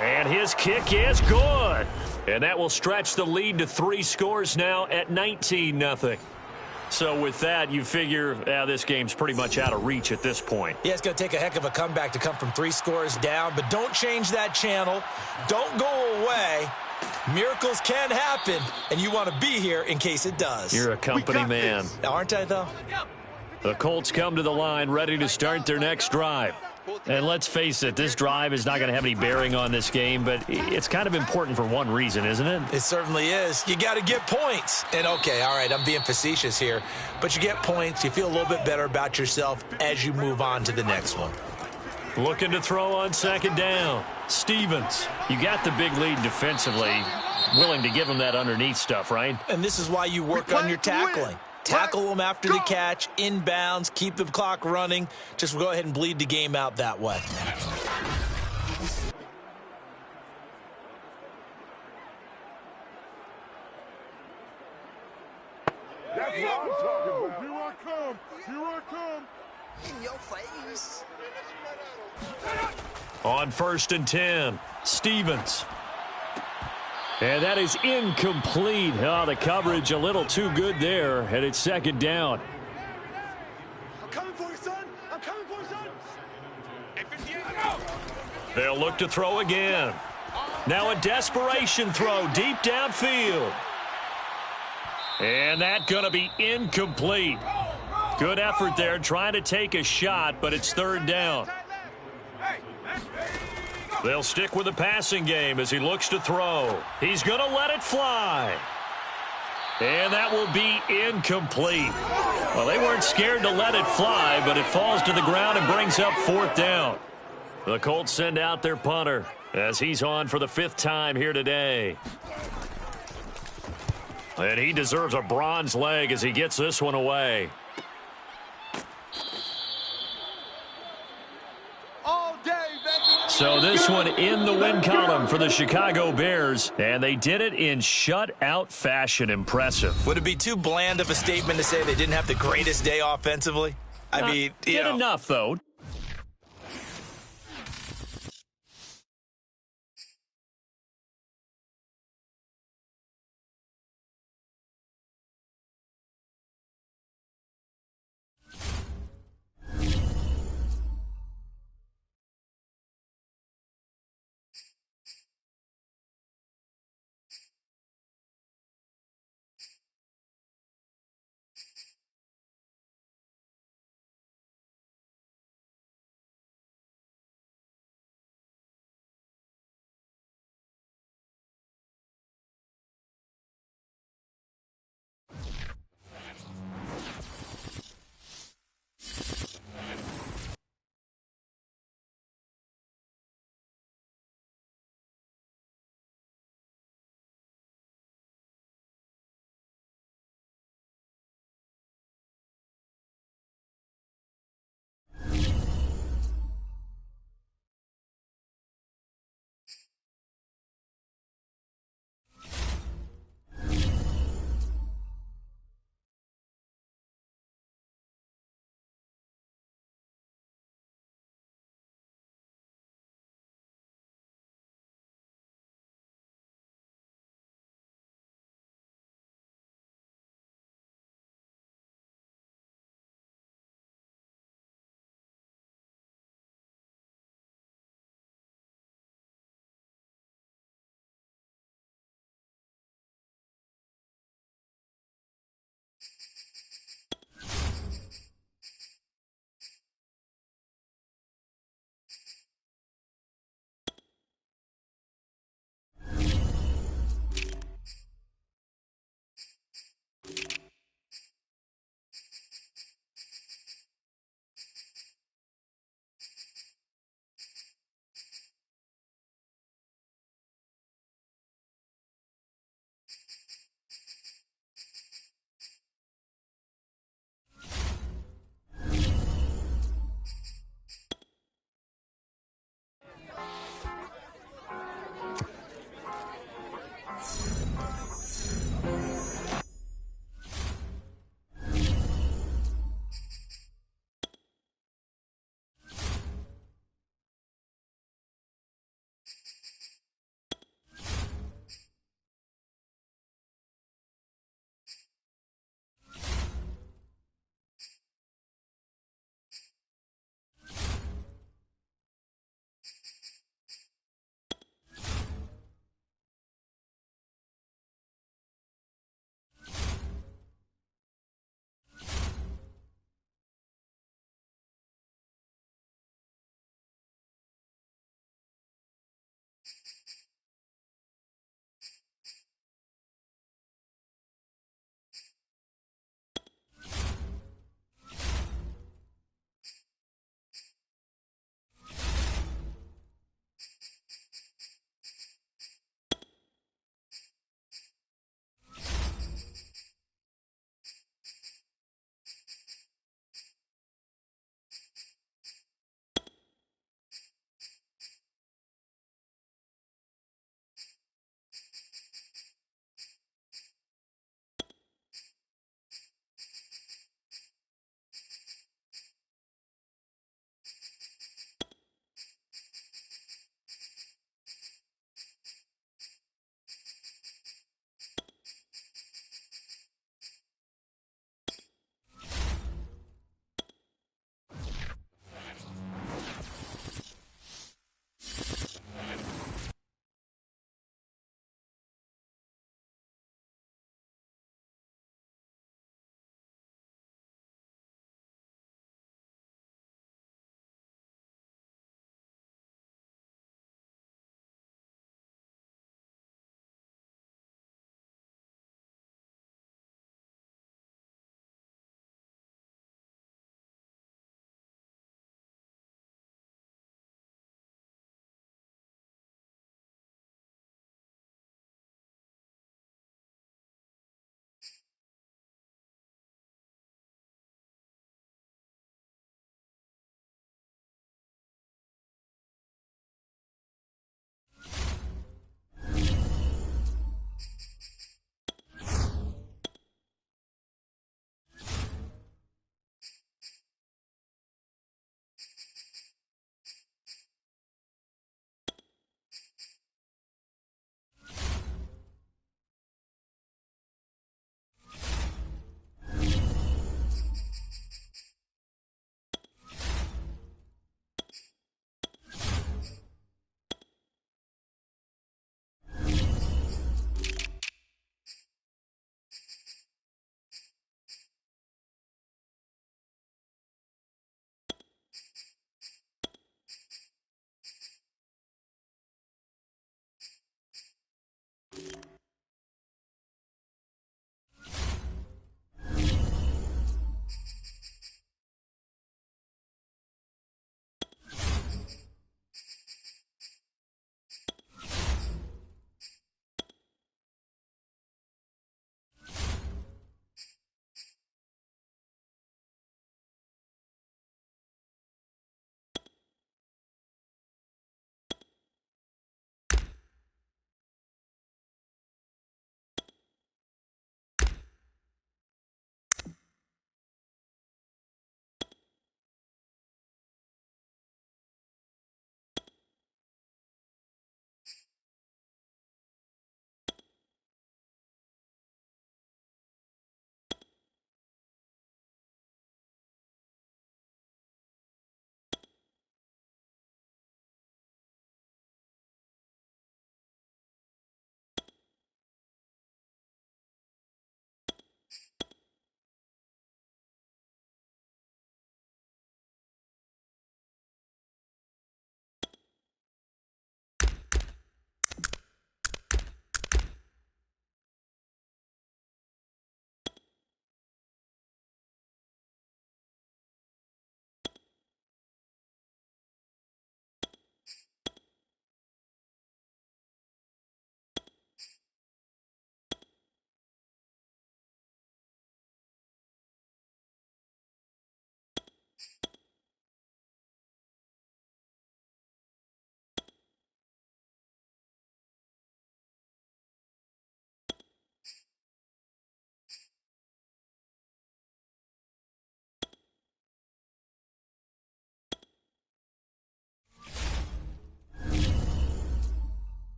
And his kick is good. And that will stretch the lead to 3 scores now at 19-0. So with that, you figure this game's pretty much out of reach at this point. Yeah, it's going to take a heck of a comeback to come from 3 scores down, but don't change that channel. Don't go away. Miracles can happen, and you want to be here in case it does. You're a company man. Aren't I, though? The Colts come to the line ready to start their next drive. And let's face it, this drive is not going to have any bearing on this game, but it's kind of important for one reason, isn't it? It certainly is. You got to get points. And, okay, all right, I'm being facetious here, but you get points. You feel a little bit better about yourself as you move on to the next one. Looking to throw on second down. Stevens, you got the big lead defensively. Willing to give him that underneath stuff, right? And this is why you work on your tackling. Tackle them after the catch, inbounds, keep the clock running. Just go ahead and bleed the game out that way. That's what I'm talking about. Here I come. Here I come. In your face. On 1st and 10, Stevens. And that is incomplete. Oh, the coverage a little too good there, and it's second down. I'm coming for you, son. I'm coming for you, son. They'll look to throw again. Now a desperation throw deep downfield. And that's going to be incomplete. Good effort there trying to take a shot, but it's third down. They'll stick with the passing game as he looks to throw. He's going to let it fly. And that will be incomplete. Well, they weren't scared to let it fly, but it falls to the ground and brings up 4th down. The Colts send out their punter as he's on for the 5th time here today. And he deserves a bronze leg as he gets this one away. So this one in the win column for the Chicago Bears, and they did it in shutout fashion. Impressive. Would it be too bland of a statement to say they didn't have the greatest day offensively? I mean, did enough, though.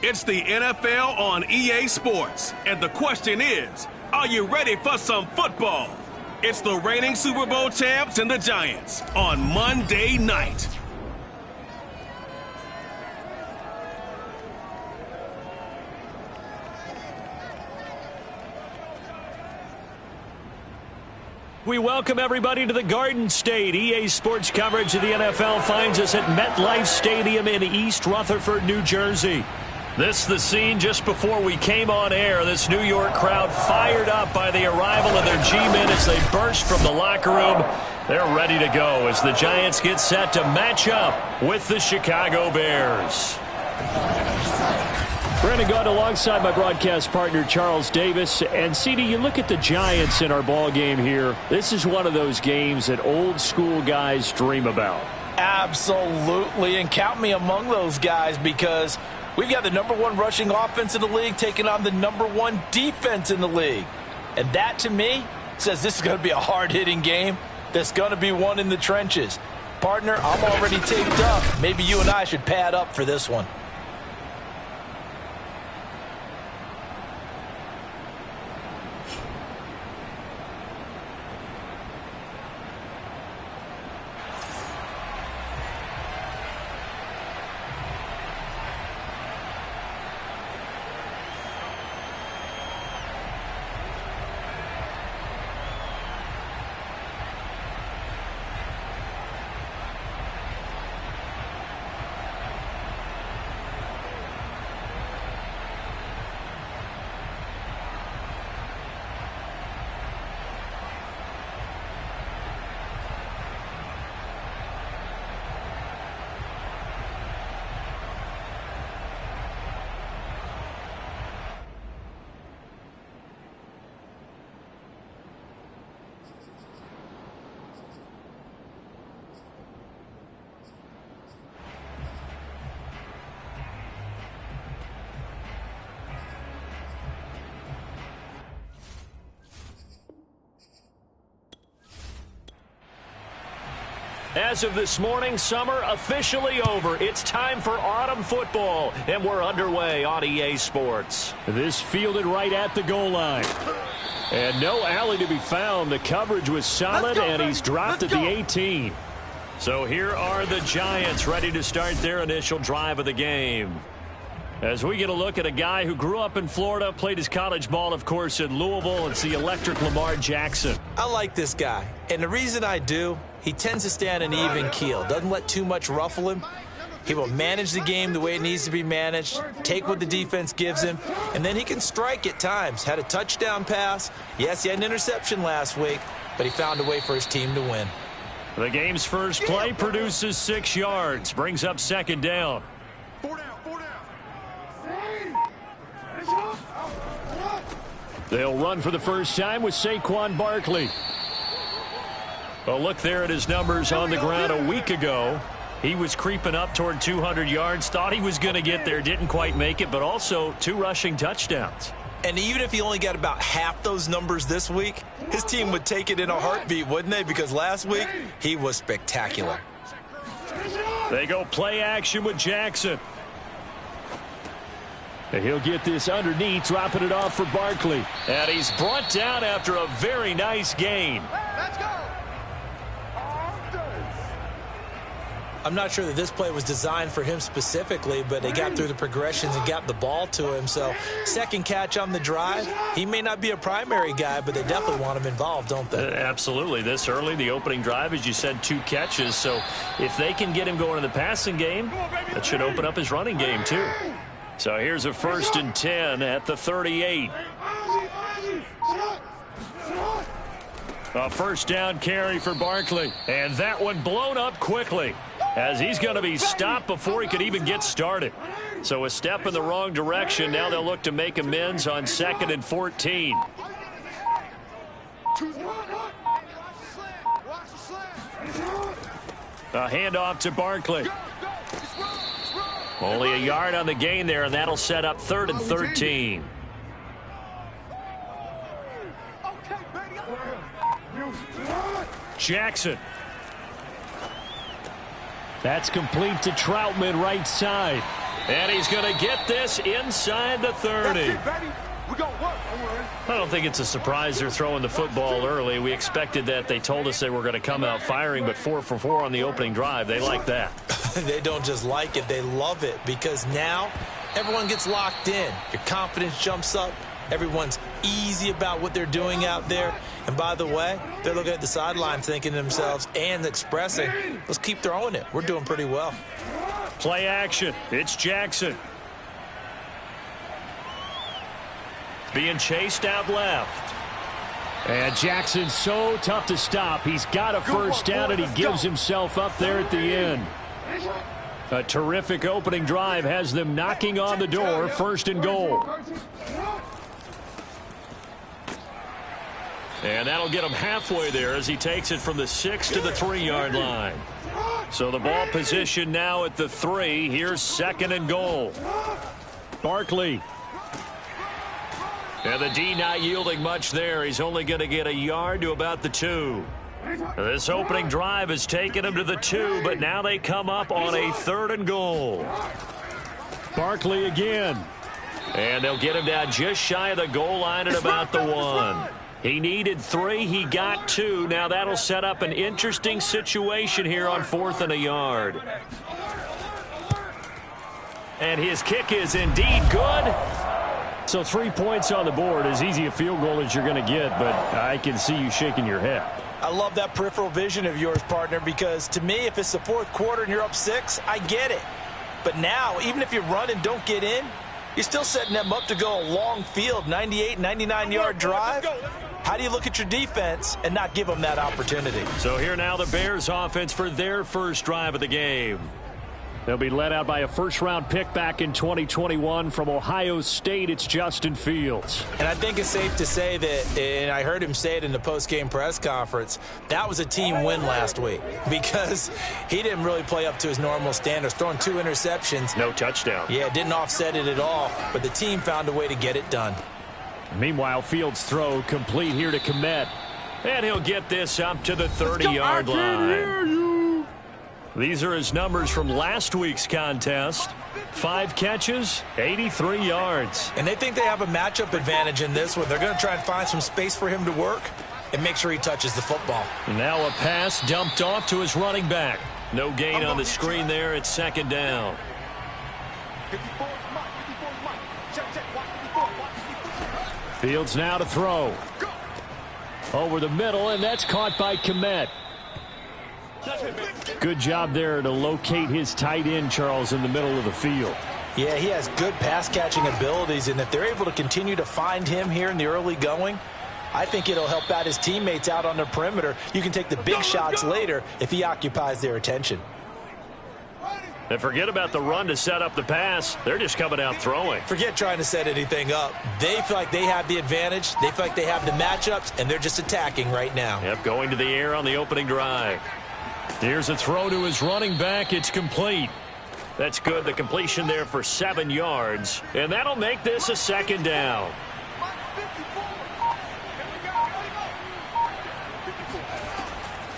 It's the NFL on EA Sports, and the question is, are you ready for some football? It's the reigning Super Bowl champs and the Giants on Monday night. We welcome everybody to the Garden State. EA Sports coverage of the NFL finds us at MetLife Stadium in East Rutherford, New Jersey. This is the scene just before we came on air. This New York crowd fired up by the arrival of their G-men as they burst from the locker room. They're ready to go as the Giants get set to match up with the Chicago Bears. Brandon Gaudin alongside my broadcast partner Charles Davis. And CD, you look at the Giants in our ball game here. This is one of those games that old school guys dream about. Absolutely, and count me among those guys because we've got the #1 rushing offense in the league taking on the #1 defense in the league. And that, to me, says this is going to be a hard-hitting game that's going to be won in the trenches. Partner, I'm already taped up. Maybe you and I should pad up for this one. As of this morning, summer officially over. It's time for autumn football, and we're underway on EA Sports. This fielded right at the goal line. And no alley to be found. The coverage was solid, and he's dropped at the 18. So here are the Giants ready to start their initial drive of the game. As we get a look at a guy who grew up in Florida, played his college ball, of course, in Louisville. It's the electric Lamar Jackson. I like this guy, and the reason I do, he tends to stand an even keel, doesn't let too much ruffle him. He will manage the game the way it needs to be managed, take what the defense gives him, and then he can strike at times. Had a touchdown pass. Yes, he had an interception last week, but he found a way for his team to win. The game's first play produces 6 yards, brings up second down. 4 down, 4 down. They'll run for the first time with Saquon Barkley. A look there at his numbers on the ground a week ago. He was creeping up toward 200 yards, thought he was going to get there, didn't quite make it, but also 2 rushing touchdowns. And even if he only got about half those numbers this week, his team would take it in a heartbeat, wouldn't they? Because last week, he was spectacular. They go play action with Jackson. And he'll get this underneath, dropping it off for Barkley. And he's brought down after a very nice gain. Let's go. I'm not sure that this play was designed for him specifically, but they got through the progressions and got the ball to him. So second catch on the drive. He may not be a primary guy, but they definitely want him involved, don't they? Absolutely. This early, the opening drive, as you said, 2 catches. So if they can get him going in the passing game, that should open up his running game too. So here's a 1st and 10 at the 38. A first down carry for Barkley. And that one blown up quickly, as he's going to be stopped before he could even get started. So a step in the wrong direction. Now they'll look to make amends on 2nd and 14. A handoff to Barkley. Only a yard on the gain there, and that'll set up 3rd and 13. Jackson. That's complete to Troutman, right side. And he's going to get this inside the 30. I don't think it's a surprise they're throwing the football early. We expected that. They told us they were going to come out firing, but 4 for 4 on the opening drive. They like that. They don't just like it, they love it, because now everyone gets locked in. Your confidence jumps up. Everyone's easy about what they're doing out there. And by the way, they're looking at the sideline thinking to themselves and expressing, let's keep throwing it. We're doing pretty well. Play action. It's Jackson. Being chased out left. And Jackson's so tough to stop. He's got a first down, and he gives himself up there at the end. A terrific opening drive has them knocking on the door. 1st and goal. And that'll get him halfway there as he takes it from the 6 to the 3-yard line. So the ball position now at the 3. Here's 2nd and goal. Barkley. And the D not yielding much there. He's only going to get a yard to about the 2. This opening drive has taken him to the 2, but now they come up on a 3rd and goal. Barkley again. And they'll get him down just shy of the goal line at about the 1. He needed 3. He got 2. Now that'll set up an interesting situation here on 4th and a yard. And his kick is indeed good. So 3 points on the board, as easy a field goal as you're going to get, but I can see you shaking your head. I love that peripheral vision of yours, partner, because to me, if it's the 4th quarter and you're up 6, I get it. But now, even if you run and don't get in, you're still setting them up to go a long field, 98, 99-yard drive. How do you look at your defense and not give them that opportunity? So here now the Bears offense for their first drive of the game. They'll be led out by a first-round pick back in 2021 from Ohio State. It's Justin Fields. And I think it's safe to say that, and I heard him say it in the post-game press conference, that was a team win last week because he didn't really play up to his normal standards, throwing 2 interceptions. No touchdown. Yeah, didn't offset it at all, but the team found a way to get it done. Meanwhile, Fields' throw complete here to Kmet. And he'll get this up to the 30-yard line. These are his numbers from last week's contest. 5 catches, 83 yards. And they think they have a matchup advantage in this one. They're going to try and find some space for him to work and make sure he touches the football. Now a pass dumped off to his running back. No gain on the screen there. It's 2nd down. Fields now to throw. Over the middle, and that's caught by Kmet. Good job there to locate his tight end, Charles, in the middle of the field. Yeah, he has good pass-catching abilities, and if they're able to continue to find him here in the early going, I think it'll help out his teammates out on the perimeter. You can take the big shots later if he occupies their attention. And forget about the run to set up the pass. They're just coming out throwing. Forget trying to set anything up. They feel like they have the advantage. They feel like they have the matchups, and they're just attacking right now. Yep, going to the air on the opening drive. Here's a throw to his running back. It's complete. That's good. The completion there for 7 yards. And that'll make this a 2nd down.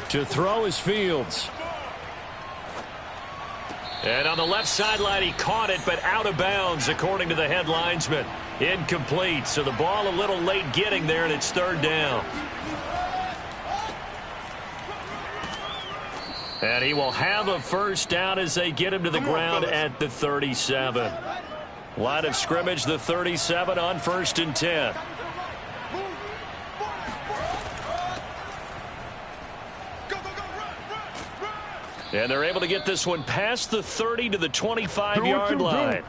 To throw is Fields. And on the left sideline, he caught it, but out of bounds, according to the head linesman. Incomplete, so the ball a little late getting there, and it's third down. And he will have a first down as they get him to the ground at the 37. Line of scrimmage, the 37 on 1st and 10. And they're able to get this one past the 30 to the 25-yard line.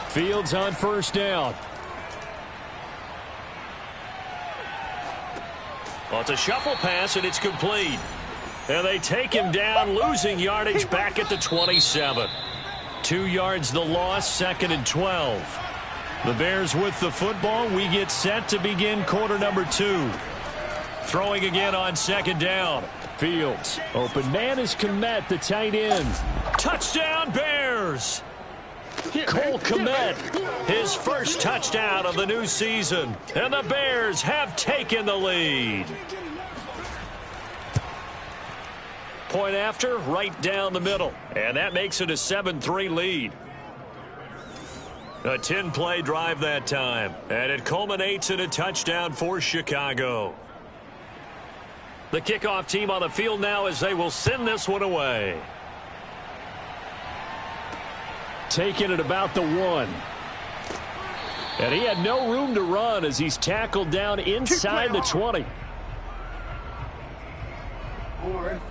Fields on first down. Well, it's a shuffle pass, and it's complete. And they take him down, losing yardage back at the 27. 2 yards the loss, 2nd and 12. The Bears with the football. We get set to begin quarter number 2. Throwing again on 2nd down. Fields. Open man is Kmet, the tight end. Touchdown, Bears! Cole Kmet, his first touchdown of the new season. And the Bears have taken the lead. Point after, right down the middle. And that makes it a 7-3 lead. A 10-play drive that time. And it culminates in a touchdown for Chicago. The kickoff team on the field now as they will send this one away. Taken at about the 1. And he had no room to run as he's tackled down inside the 20.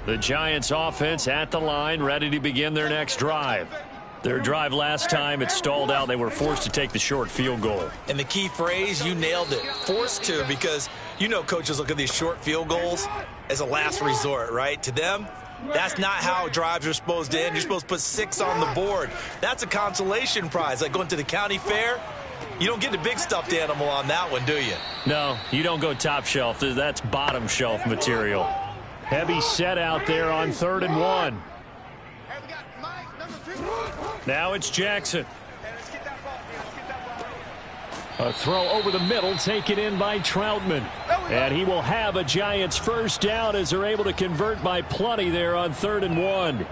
The Giants offense at the line, ready to begin their next drive. Their drive last time, it stalled out. They were forced to take the short field goal. And the key phrase, you nailed it. Forced to, because you know coaches look at these short field goals as a last resort, right? To them, that's not how drives are supposed to end. You're supposed to put 6 on the board. That's a consolation prize. Like going to the county fair, you don't get the big stuffed animal on that one, do you? No, you don't go top shelf. That's bottom shelf material. Heavy set out there on 3rd and 1. Now it's Jackson. A throw over the middle taken in by Troutman. And he will have a Giants first down as they're able to convert by plenty there on 3rd and 1.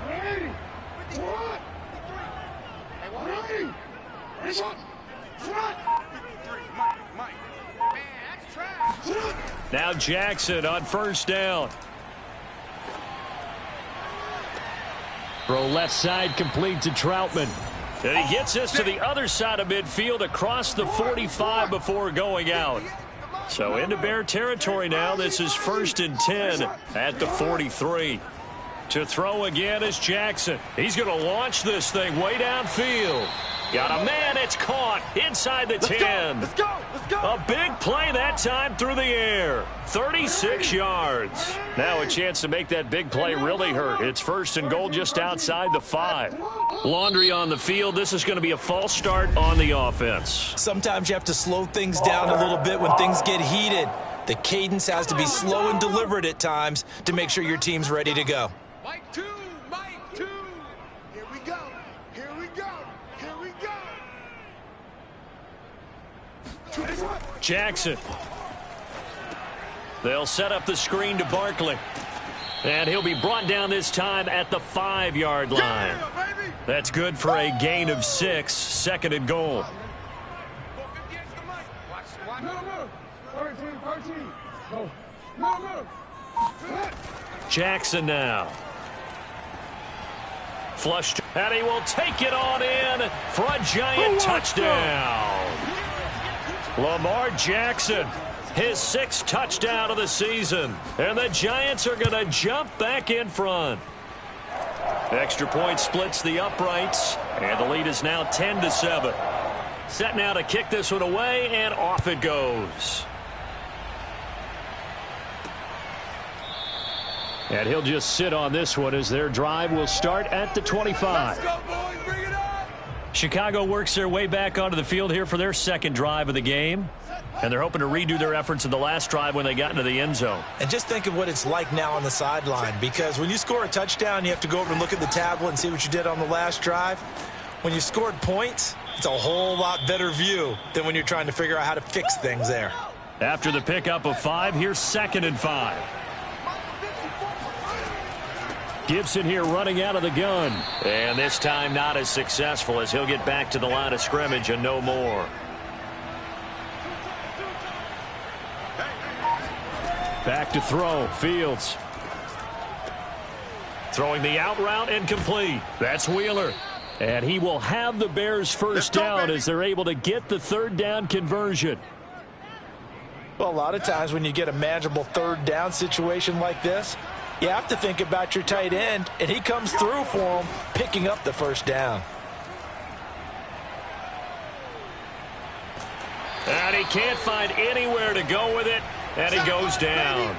Now Jackson on first down. Throw left side complete to Troutman. And he gets this to the other side of midfield across the 45 before going out. So into Bear territory now. This is 1st and 10 at the 43. To throw again is Jackson. He's going to launch this thing way downfield. Got a man, it's caught inside the 10. Let's go. A big play that time through the air. 36 yards. Now a chance to make that big play really hurt. It's 1st and goal just outside the 5. Laundry on the field. This is going to be a false start on the offense. Sometimes you have to slow things down a little bit when things get heated. The cadence has to be slow and deliberate at times to make sure your team's ready to go. Mike 2. Here we go. Jackson. They'll set up the screen to Barkley. And he'll be brought down this time at the 5-yard line. That's good for a gain of 6, 2nd and goal. Jackson now. Flushed, and he will take it on in for a Giant touchdown. Lamar Jackson, his 6th touchdown of the season. And the Giants are going to jump back in front. Extra point splits the uprights, and the lead is now 10-7. Set now to kick this one away, and off it goes. And he'll just sit on this one as their drive will start at the 25. Let's go, boys. Bring it up. Chicago works their way back onto the field here for their 2nd drive of the game. And they're hoping to redo their efforts in the last drive when they got into the end zone. And just think of what it's like now on the sideline, because when you score a touchdown, you have to go over and look at the tablet and see what you did on the last drive. when you scored points, it's a whole lot better view than when you're trying to figure out how to fix things there. After the pickup of 5, here's 2nd and 5. Gibson here running out of the gun. And this time not as successful as he'll get back to the line of scrimmage and no more. Back to throw. Fields. Throwing the out route and complete. That's Wheeler. And he will have the Bears first down as they're able to get the 3rd down conversion. Well, a lot of times when you get a manageable 3rd down situation like this, you have to think about your tight end, and he comes through for him, picking up the 1st down. And he can't find anywhere to go with it, and he goes down.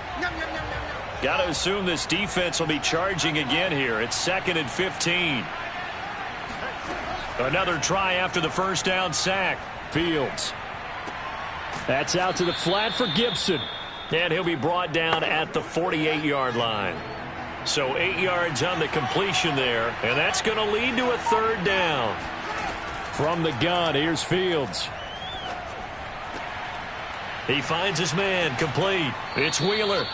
Got to assume this defense will be charging again here. It's 2nd and 15. Another try after the 1st down sack. Fields. That's out to the flat for Gibson. And he'll be brought down at the 48-yard line. So 8 yards on the completion there. And that's going to lead to a 3rd down. From the gun, here's Fields. He finds his man, complete. It's Wheeler.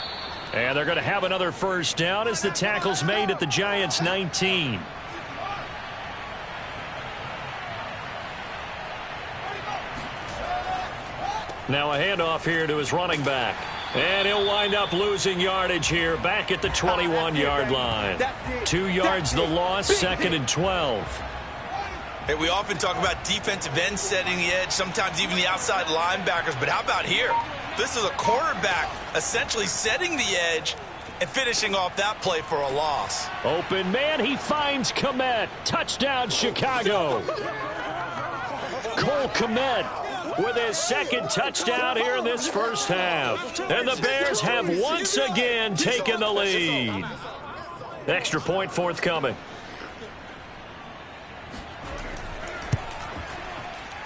And they're going to have another 1st down as the tackle's made at the Giants' 19. Now a handoff here to his running back. And he'll wind up losing yardage here back at the 21-yard line. 2 yards the loss, 2nd and 12. Hey, we often talk about defensive ends setting the edge, sometimes even the outside linebackers. But how about here? This is a cornerback essentially setting the edge and finishing off that play for a loss. Open man, he finds Kmet. Touchdown, Chicago. Cole Kmet with his 2nd touchdown here in this 1st half. And the Bears have once again taken the lead. Extra point forthcoming.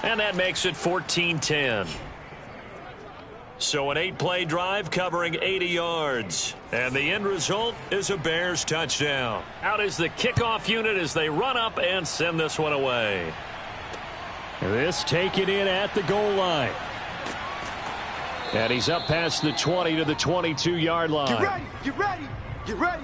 And that makes it 14-10. So an 8-play drive covering 80 yards. And the end result is a Bears touchdown. Out is the kickoff unit as they run up and send this one away. This taken in at the goal line. And he's up past the 20 to the 22-yard line. Get ready, get ready, get ready.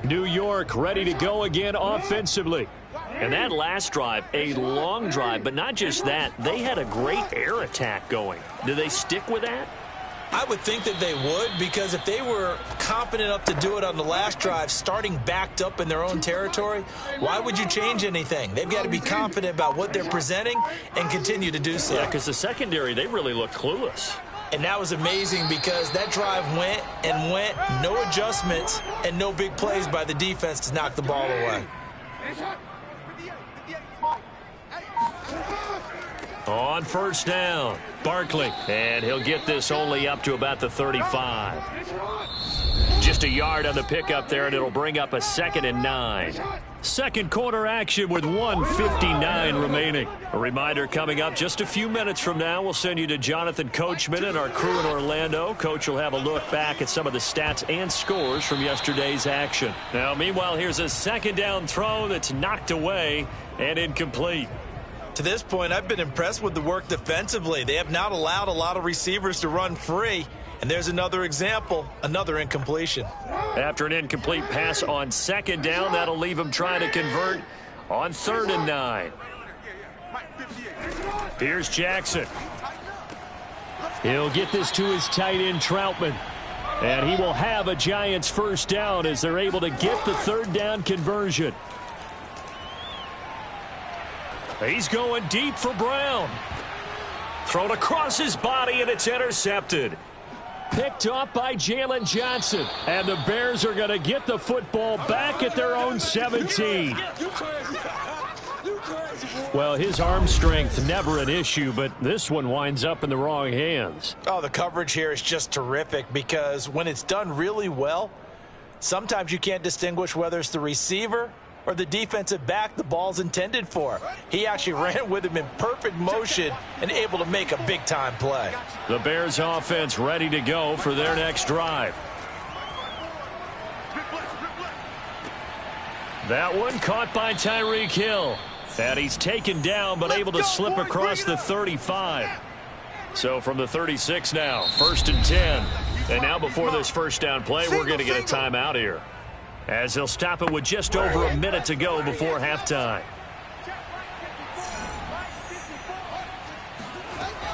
New York ready to go again offensively. And that last drive, a long drive, but not just that. They had a great air attack going. Do they stick with that? I would think that they would, because if they were confident enough to do it on the last drive, starting backed up in their own territory, why would you change anything? They've got to be confident about what they're presenting and continue to do so. Yeah, because the secondary, they really looked clueless. And that was amazing because that drive went and went, no adjustments, and no big plays by the defense to knock the ball away. On 1st down, Barkley. And he'll get this only up to about the 35. Just a yard on the pickup there, and it'll bring up a 2nd and 9. Second quarter action with 1:59 remaining. A reminder coming up just a few minutes from now. We'll send you to Jonathan Coachman and our crew in Orlando. Coach will have a look back at some of the stats and scores from yesterday's action. Now, meanwhile, here's a 2nd down throw that's knocked away and incomplete. To this point, I've been impressed with the work defensively. They have not allowed a lot of receivers to run free. And there's another example, another incompletion. After an incomplete pass on 2nd down, that'll leave him trying to convert on 3rd and 9. Here's Jackson. He'll get this to his tight end, Troutman. And he will have a Giants 1st down as they're able to get the 3rd down conversion. He's going deep for Brown. Thrown across his body, and it's intercepted. Picked off by Jalen Johnson. And the Bears are going to get the football back at their own 17. Well, his arm strength, never an issue, but this one winds up in the wrong hands. Oh, the coverage here is just terrific because when it's done really well, sometimes you can't distinguish whether it's the receiver or the defensive back the ball's intended for. He actually ran with him in perfect motion and able to make a big-time play. The Bears offense ready to go for their next drive. That one caught by Tyreek Hill. And he's taken down but able to slip across the 35. So from the 36 now, 1st and 10. And now before this first down play, we're going to get a timeout here, as they'll stop it with just over a minute to go before halftime.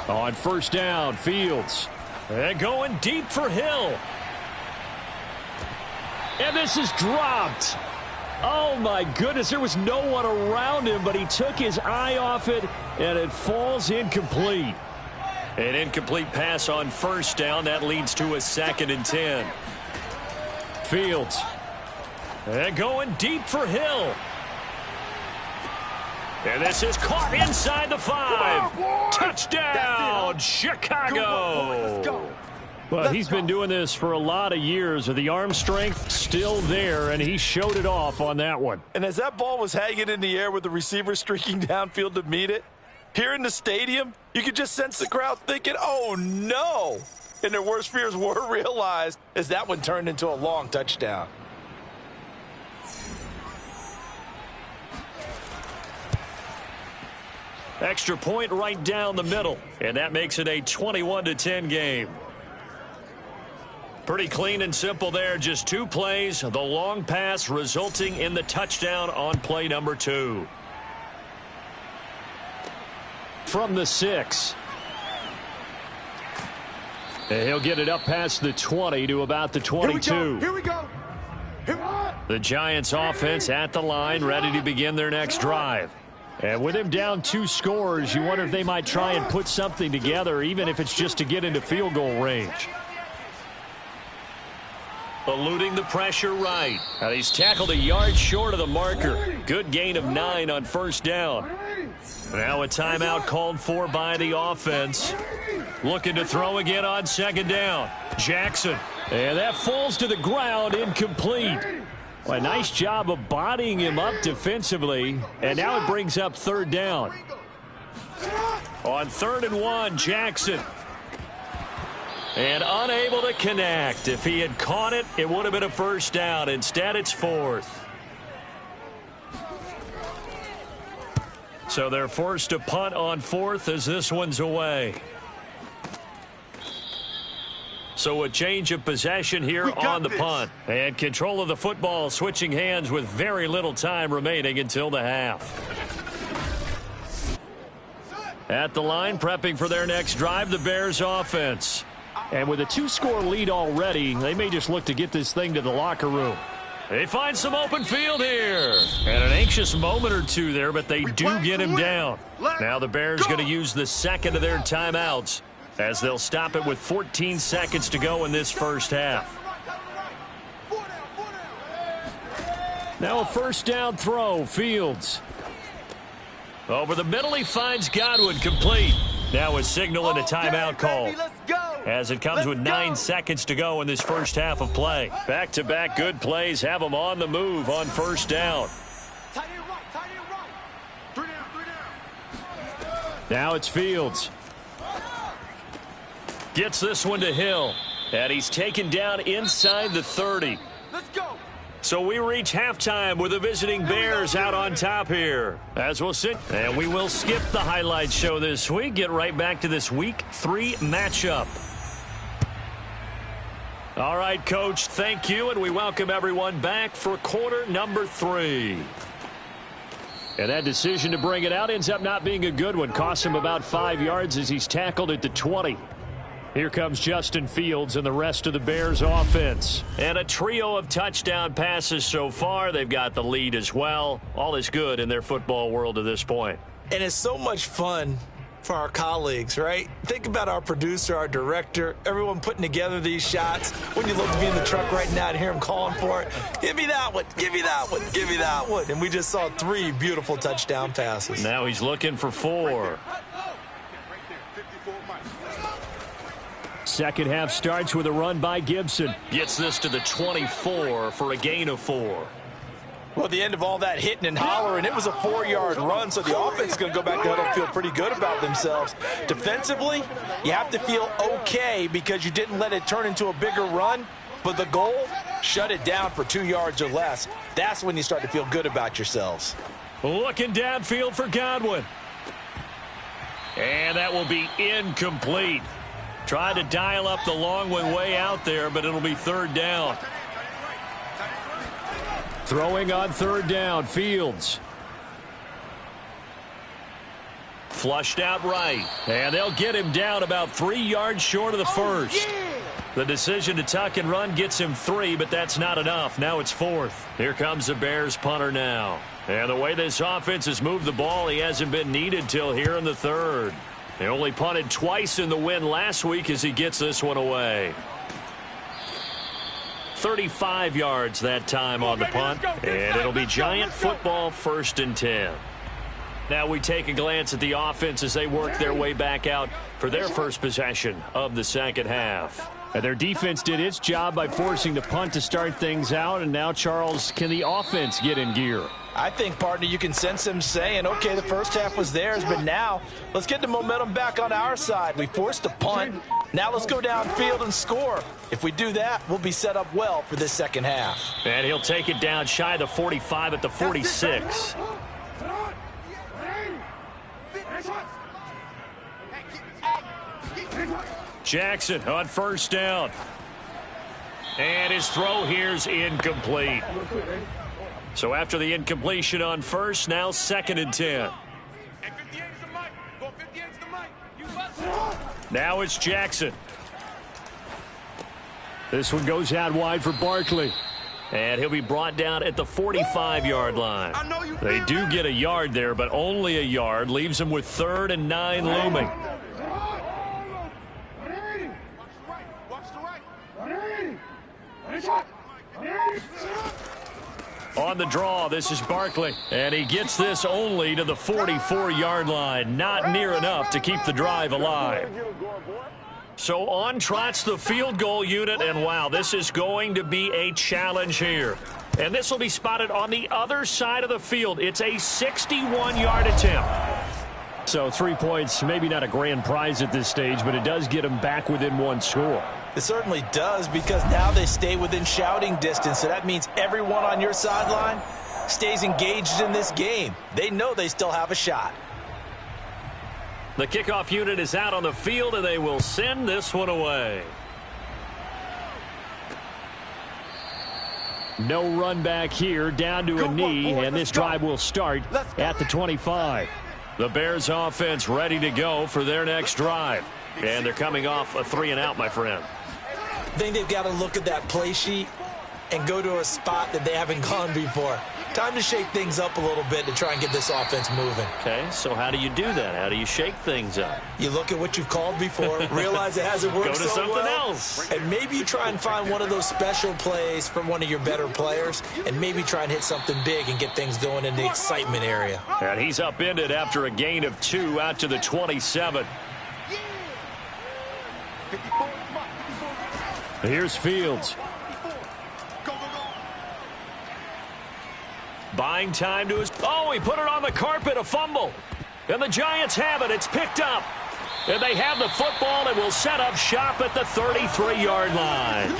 On first down, Fields. And going deep for Hill. And this is dropped. Oh, my goodness. There was no one around him, but he took his eye off it, and it falls incomplete. An incomplete pass on first down. That leads to a 2nd and 10. Fields. And going deep for Hill. And this is caught inside the 5. Touchdown, Chicago. Let's go. But he's been doing this for a lot of years. The arm strength still there, and he showed it off on that one. And as that ball was hanging in the air with the receiver streaking downfield to meet it, here in the stadium, you could just sense the crowd thinking, oh, no. And their worst fears were realized as that one turned into a long touchdown. Extra point right down the middle, and that makes it a 21-10 game. Pretty clean and simple there. Just 2 plays, the long pass resulting in the touchdown on play number 2. From the 6. And he'll get it up past the 20 to about the 22. Here we go. The Giants offense at the line, ready to begin their next drive. And with him down 2 scores, you wonder if they might try and put something together, even if it's just to get into field goal range. Eluding the pressure right. And he's tackled a yard short of the marker. Good gain of 9 on first down. Now a timeout called for by the offense. Looking to throw again on 2nd down. Jackson. And that falls to the ground, incomplete. Well, a nice job of bodying him up defensively. And now it brings up 3rd down. On 3rd and 1, Jackson. And unable to connect. If he had caught it, it would have been a first down. Instead, it's 4th. So they're forced to punt on 4th as this one's away. So a change of possession here on the punt. And control of the football switching hands with very little time remaining until the half. At the line, prepping for their next drive, the Bears offense. And with a 2-score lead already, they may just look to get this thing to the locker room. They find some open field here. And an anxious moment or two there, but they do get him down. Now the Bears going to use the 2nd of their timeouts, as they'll stop it with 14 seconds to go in this first half. Now a first down throw, Fields. Over the middle, he finds Godwin, complete. Now a signal and a timeout call, as it comes with 9 seconds to go in this first half of play. Back-to-back good plays have them on the move on first down. Now it's Fields. Gets this one to Hill. And he's taken down inside the 30. Let's go. So we reach halftime with the visiting Bears out on top here. As we'll sit, and we will skip the highlight show this week. Get right back to this Week 3 matchup. All right, Coach, thank you, and we welcome everyone back for quarter number 3. And that decision to bring it out ends up not being a good one. Costs him about 5 yards as he's tackled at the 20. Here comes Justin Fields and the rest of the Bears offense. And a trio of touchdown passes so far. They've got the lead as well. All is good in their football world at this point. And it's so much fun for our colleagues, right? Think about our producer, our director, everyone putting together these shots. When you look at me in the truck right now and hear him calling for it, give me that one, give me that one, give me that one. And we just saw 3 beautiful touchdown passes. Now he's looking for 4. Second half starts with a run by Gibson. Gets this to the 24 for a gain of 4. Well, at the end of all that hitting and hollering, it was a 4-yard run, so the offense is going to go back to huddle and feel pretty good about themselves. Defensively, you have to feel okay because you didn't let it turn into a bigger run, but the goal shut it down for 2 yards or less. That's when you start to feel good about yourselves. Looking downfield for Godwin. And that will be incomplete. Tried to dial up the long way out there, but it'll be 3rd down. Throwing on 3rd down, Fields. Flushed out right. And they'll get him down about 3 yards short of the first. The decision to tuck and run gets him 3, but that's not enough. Now it's 4th. Here comes the Bears punter now. And the way this offense has moved the ball, he hasn't been needed till here in the 3rd. He only punted twice in the win last week as he gets this one away. 35 yards that time on the punt. And it'll be Giant football, 1st and 10. Now we take a glance at the offense as they work their way back out for their first possession of the second half. And their defense did its job by forcing the punt to start things out. And now, Charles, can the offense get in gear? I think, partner, you can sense them saying, okay, the first half was theirs, but now let's get the momentum back on our side. We forced a punt. Now let's go downfield and score. If we do that, we'll be set up well for this second half. And he'll take it down shy of the 45 at the 46. Jackson on 1st down. And his throw here's incomplete. So after the incompletion on 1st, now 2nd and 10. Now it's Jackson. This one goes out wide for Barkley. And he'll be brought down at the 45-yard line. They do get a yard there, but only a yard. Leaves them with 3rd and 9 looming. On the draw, this is Barkley. And he gets this only to the 44-yard line. Not near enough to keep the drive alive. So on trots the field goal unit, and wow, this is going to be a challenge here. And this will be spotted on the other side of the field. It's a 61-yard attempt. So 3 points, maybe not a grand prize at this stage, but it does get them back within 1 score. It certainly does, because now they stay within shouting distance. So that means everyone on your sideline stays engaged in this game. They know they still have a shot. The kickoff unit is out on the field, and they will send this one away. No run back here, down to a knee, and this drive will start at the 25. The Bears offense ready to go for their next drive. And they're coming off a 3-and-out, my friend. I think they've got to look at that play sheet and go to a spot that they haven't gone before. Time to shake things up a little bit to try and get this offense moving. Okay, so how do you do that? How do you shake things up? You look at what you've called before, realize it hasn't worked Go to so something well, else. and maybe you try and find one of those special plays from one of your better players, and maybe try and hit something big and get things going in the excitement area. And he's upended after a gain of 2 out to the 27. Here's Fields. Buying time to his... Oh, he put it on the carpet, a fumble. And the Giants have it. It's picked up. And they have the football and will set up shop at the 33-yard line.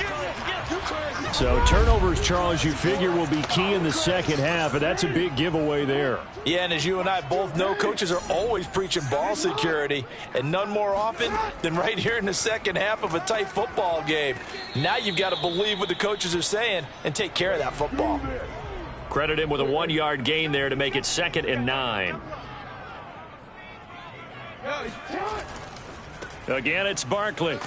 So turnovers, Charles, you figure will be key in the second half, and that's a big giveaway there. Yeah, and as you and I both know, coaches are always preaching ball security, and none more often than right here in the second half of a tight football game. Now you've got to believe what the coaches are saying and take care of that football. Credit him with a 1-yard gain there to make it 2nd and 9. Again, it's Barkley.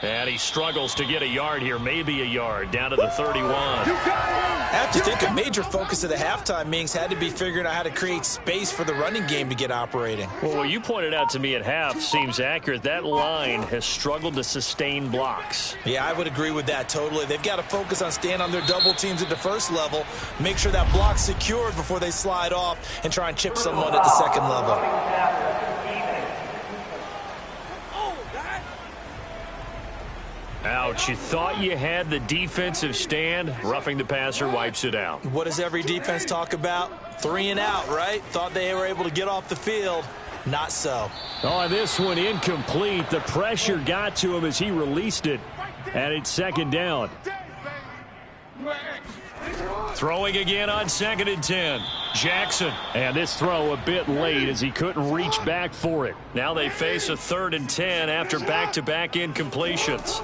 And he struggles to get a yard here, maybe a yard, down to the 31. I have to think a major focus of the halftime meetings had to be figuring out how to create space for the running game to get operating. Well, what you pointed out to me at half seems accurate. That line has struggled to sustain blocks. Yeah, I would agree with that totally. They've got to focus on staying on their double teams at the first level, make sure that block's secured before they slide off and try and chip someone at the second level. Ouch, you thought you had the defensive stand. Roughing the passer wipes it out. What does every defense talk about? 3 and out, right? Thought they were able to get off the field. Not so. Oh, this one incomplete. The pressure got to him as he released it. And it's 2nd down. Throwing again on 2nd and 10. Jackson. And this throw a bit late as he couldn't reach back for it. Now they face a 3rd and 10 after back-to-back incompletions.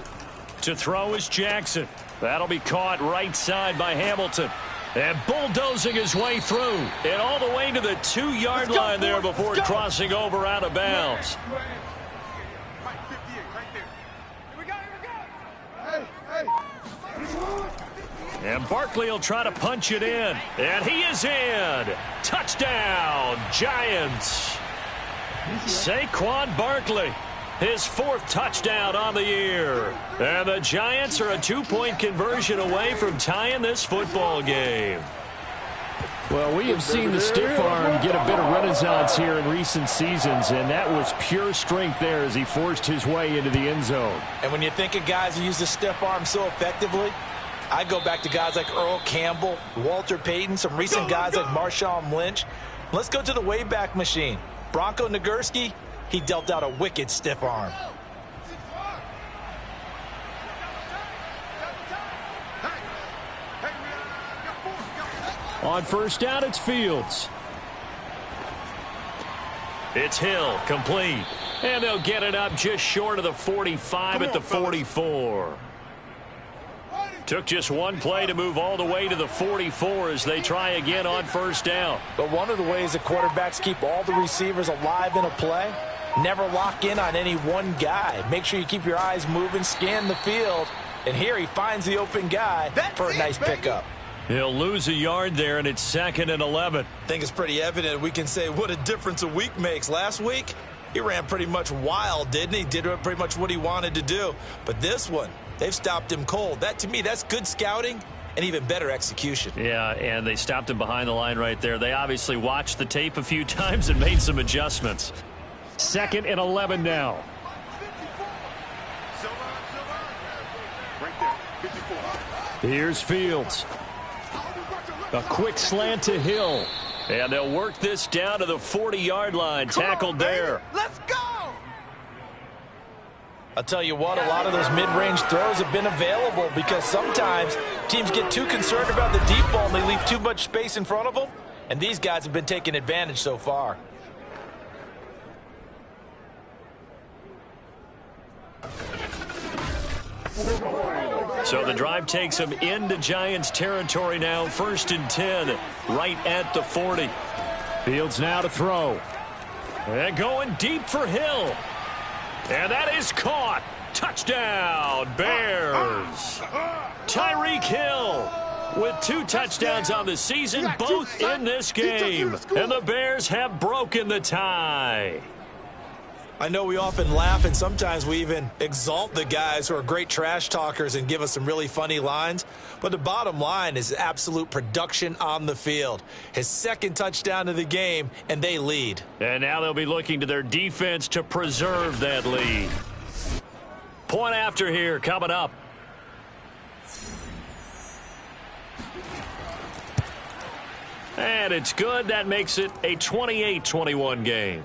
To throw is Jackson. That'll be caught right side by Hamilton. And bulldozing his way through. And all the way to the 2-yard line there before crossing over out of bounds. And Barkley will try to punch it in. And he is in. Touchdown, Giants. Saquon Barkley, his 4th touchdown on the year. And the Giants are a 2-point conversion away from tying this football game. Well, we have seen the stiff arm get a bit of renaissance here in recent seasons, and that was pure strength there as he forced his way into the end zone. And when you think of guys who use the stiff arm so effectively, I go back to guys like Earl Campbell, Walter Payton, some recent guys like Marshawn Lynch. Let's go to the Wayback Machine. Bronco Nagurski, he dealt out a wicked stiff arm. On 1st down, it's Fields. It's Hill, complete. And they'll get it up just short of the 45 at the 44. Took just one play to move all the way to the 44 as they try again on 1st down. But one of the ways that quarterbacks keep all the receivers alive in a play, never lock in on any one guy. Make sure you keep your eyes moving, scan the field. And here he finds the open guy for a nice pickup. He'll lose a yard there, and it's 2nd and 11. I think it's pretty evident we can say what a difference a week makes. Last week, he ran pretty much wild, didn't he? Did pretty much what he wanted to do. But this one, they've stopped him cold. That, to me, that's good scouting and even better execution. Yeah, and they stopped him behind the line right there. They obviously watched the tape a few times and made some adjustments. 2nd and 11 now. Here's Fields. A quick slant to Hill. And they'll work this down to the 40-yard line. Tackled there. Let's go! I'll tell you what, a lot of those mid-range throws have been available because sometimes teams get too concerned about the deep ball and they leave too much space in front of them. And these guys have been taking advantage so far. So the drive takes them into Giants territory now. 1st and 10, right at the 40. Fields now to throw. And going deep for Hill. And that is caught. Touchdown, Bears. Tyreek Hill with 2 touchdowns on the season, both in this game. And the Bears have broken the tie. I know we often laugh and sometimes we even exalt the guys who are great trash talkers and give us some really funny lines. But the bottom line is absolute production on the field. His 2nd touchdown of the game, and they lead. And now they'll be looking to their defense to preserve that lead. Point after here coming up. And it's good. That makes it a 28-21 game.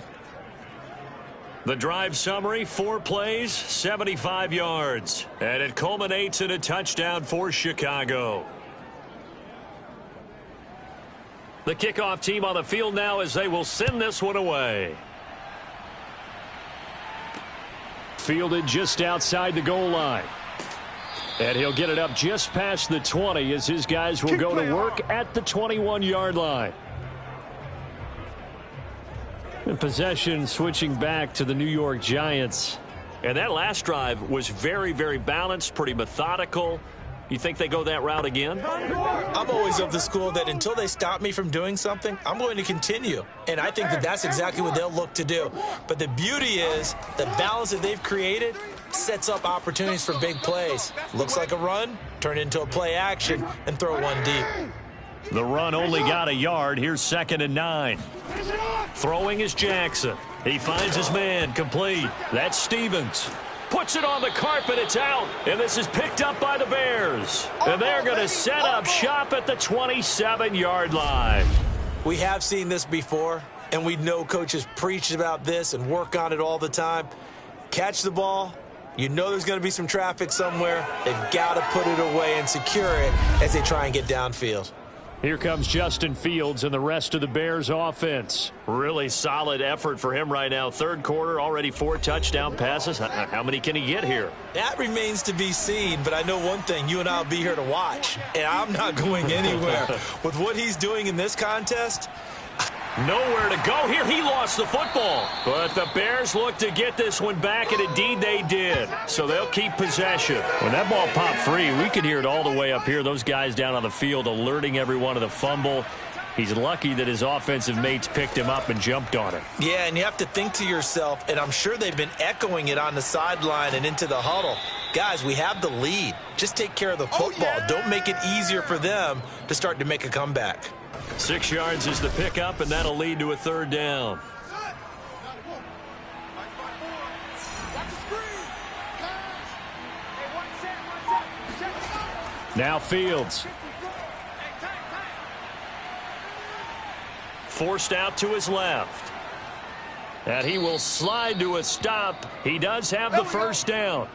The drive summary, 4 plays, 75 yards. And it culminates in a touchdown for Chicago. The kickoff team on the field now as they will send this one away. Fielded just outside the goal line. And he'll get it up just past the 20 as his guys will go to work at the 21-yard line. And possession switching back to the New York Giants. And that last drive was very, very balanced, pretty methodical. You think they go that route again? I'm always of the school that until they stop me from doing something, I'm going to continue. And I think that that's exactly what they'll look to do. But the beauty is the balance that they've created sets up opportunities for big plays. Looks like a run, turn it into a play action, and throw one deep. The run only got a yard. Here's 2nd and 9. Throwing is Jackson. He finds his man, complete. That's Stevens. Puts it on the carpet, it's out. And this is picked up by the Bears. And they're going to set up shop at the 27-yard line. We have seen this before, and we know coaches preach about this and work on it all the time. Catch the ball You know there's going to be some traffic somewhere. They've got to put it away and secure it as they try and get downfield. Here comes Justin Fields and the rest of the Bears offense. Really solid effort for him right now. Third quarter, already 4 touchdown passes. How many can he get here? That remains to be seen, but I know one thing. You and I will be here to watch, and I'm not going anywhere. With what he's doing in this contest, nowhere to go here. He lost the football. But the Bears look to get this one back, and indeed they did. So they'll keep possession. When that ball popped free, we could hear it all the way up here. Those guys down on the field alerting everyone of the fumble. He's lucky that his offensive mates picked him up and jumped on it. Yeah, and you have to think to yourself, and I'm sure they've been echoing it on the sideline and into the huddle. Guys, we have the lead. Just take care of the football. Don't make it easier for them to start to make a comeback. 6 yards is the pickup, and that'll lead to a 3rd down. Now Fields. Forced out to his left. And he will slide to a stop. He does have the 1st down.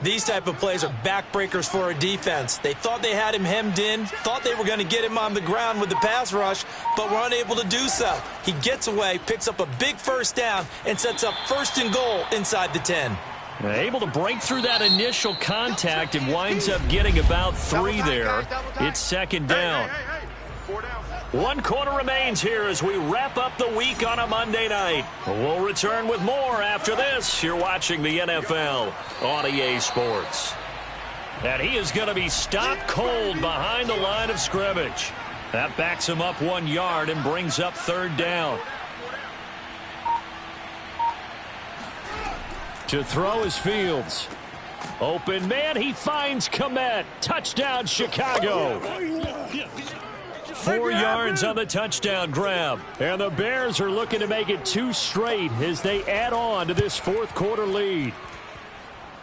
These type of plays are backbreakers for a defense. They thought they had him hemmed in, thought they were going to get him on the ground with the pass rush, but were unable to do so. He gets away, picks up a big 1st down, and sets up 1st and goal inside the 10. Able to break through that initial contact and winds up getting about 3 there. It's 2nd down. 1 quarter remains here as we wrap up the week on a Monday night. We'll return with more after this. You're watching the NFL on EA Sports. And he is going to be stopped cold behind the line of scrimmage. That backs him up 1 yard and brings up 3rd down. To throw is Fields. Open man, he finds Kmet. Touchdown, Chicago. 4 yards on the touchdown grab. And the Bears are looking to make it 2 straight as they add on to this 4th quarter lead.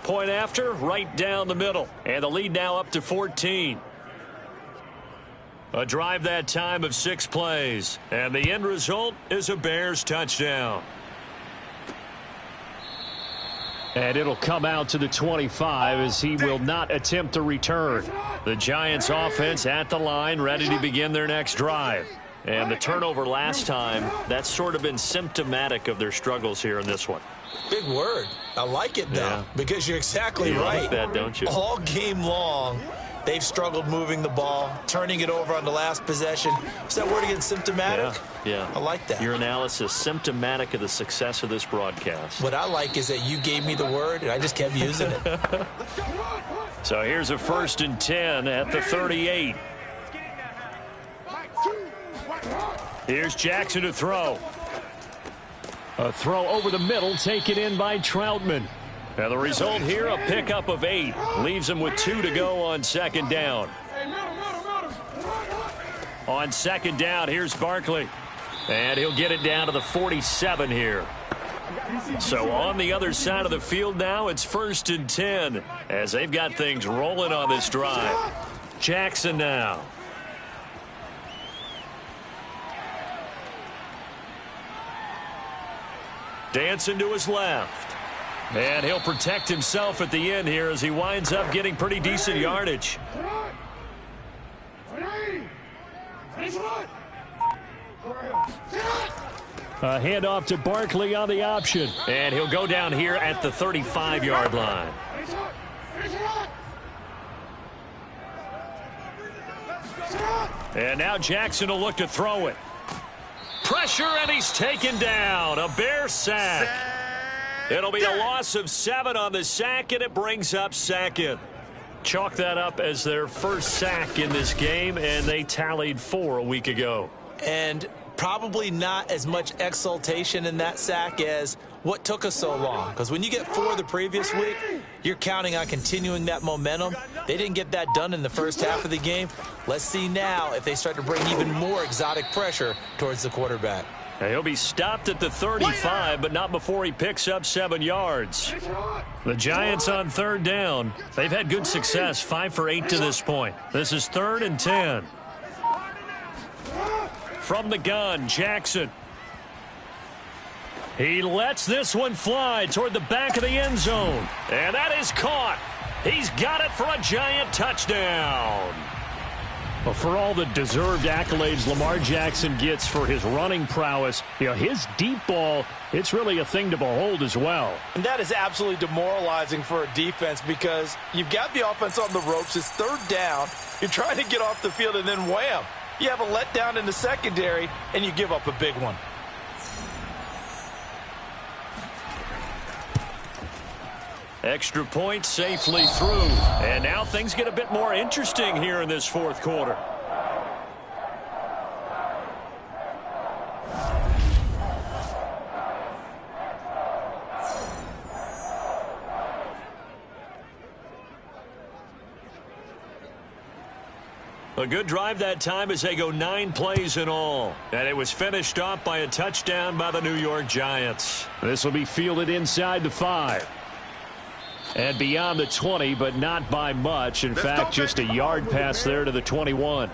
Point after, right down the middle. And the lead now up to 14. A drive that time of 6 plays. And the end result is a Bears touchdown. And it'll come out to the 25 as he will not attempt a return. The Giants offense at the line, ready to begin their next drive. And the turnover last time, that's sort of been symptomatic of their struggles here in this one. Big word. I like it, though, because you're exactly right. You like that, don't you? All game long, they've struggled moving the ball, turning it over on the last possession. Is that word again, symptomatic? Yeah. I like that. Your analysis, symptomatic of the success of this broadcast. What I like is that you gave me the word, and I just kept using it. So here's a 1st and 10 at the 38. Here's Jackson to throw. A throw over the middle taken in by Troutman. And the result here, a pickup of 8. Leaves him with 2 to go on 2nd down. On 2nd down, here's Barkley. And he'll get it down to the 47 here. So on the other side of the field now, it's 1st and 10 as they've got things rolling on this drive. Jackson now. Dancing to his left. And he'll protect himself at the end here as he winds up getting pretty decent yardage. A handoff to Barkley on the option. And he'll go down here at the 35-yard line. And now Jackson will look to throw it. Pressure, and he's taken down. A Bear sack. It'll be a loss of 7 on the sack, and it brings up 2nd. Chalk that up as their 1st sack in this game, and they tallied 4 a week ago. And probably not as much exultation in that sack as what took us so long. Because when you get 4 the previous week, you're counting on continuing that momentum. They didn't get that done in the first half of the game. Let's see now if they start to bring even more exotic pressure towards the quarterback. Now he'll be stopped at the 35, but not before he picks up 7 yards. The Giants on 3rd down. They've had good success, 5 for 8 to this point. This is 3rd and 10. From the gun, Jackson. He lets this one fly toward the back of the end zone. And that is caught. He's got it for a giant touchdown. Well, for all the deserved accolades Lamar Jackson gets for his running prowess, his deep ball, it's really a thing to behold as well. And that is absolutely demoralizing for a defense because you've got the offense on the ropes. It's third down. You're trying to get off the field, and then wham, you have a letdown in the secondary, and you give up a big one. Extra point safely through. And now things get a bit more interesting here in this fourth quarter. A good drive that time as they go 9 plays in all. And it was finished off by a touchdown by the New York Giants. This will be fielded inside the 5. And beyond the 20, but not by much. In fact, just a yard pass there to the 21.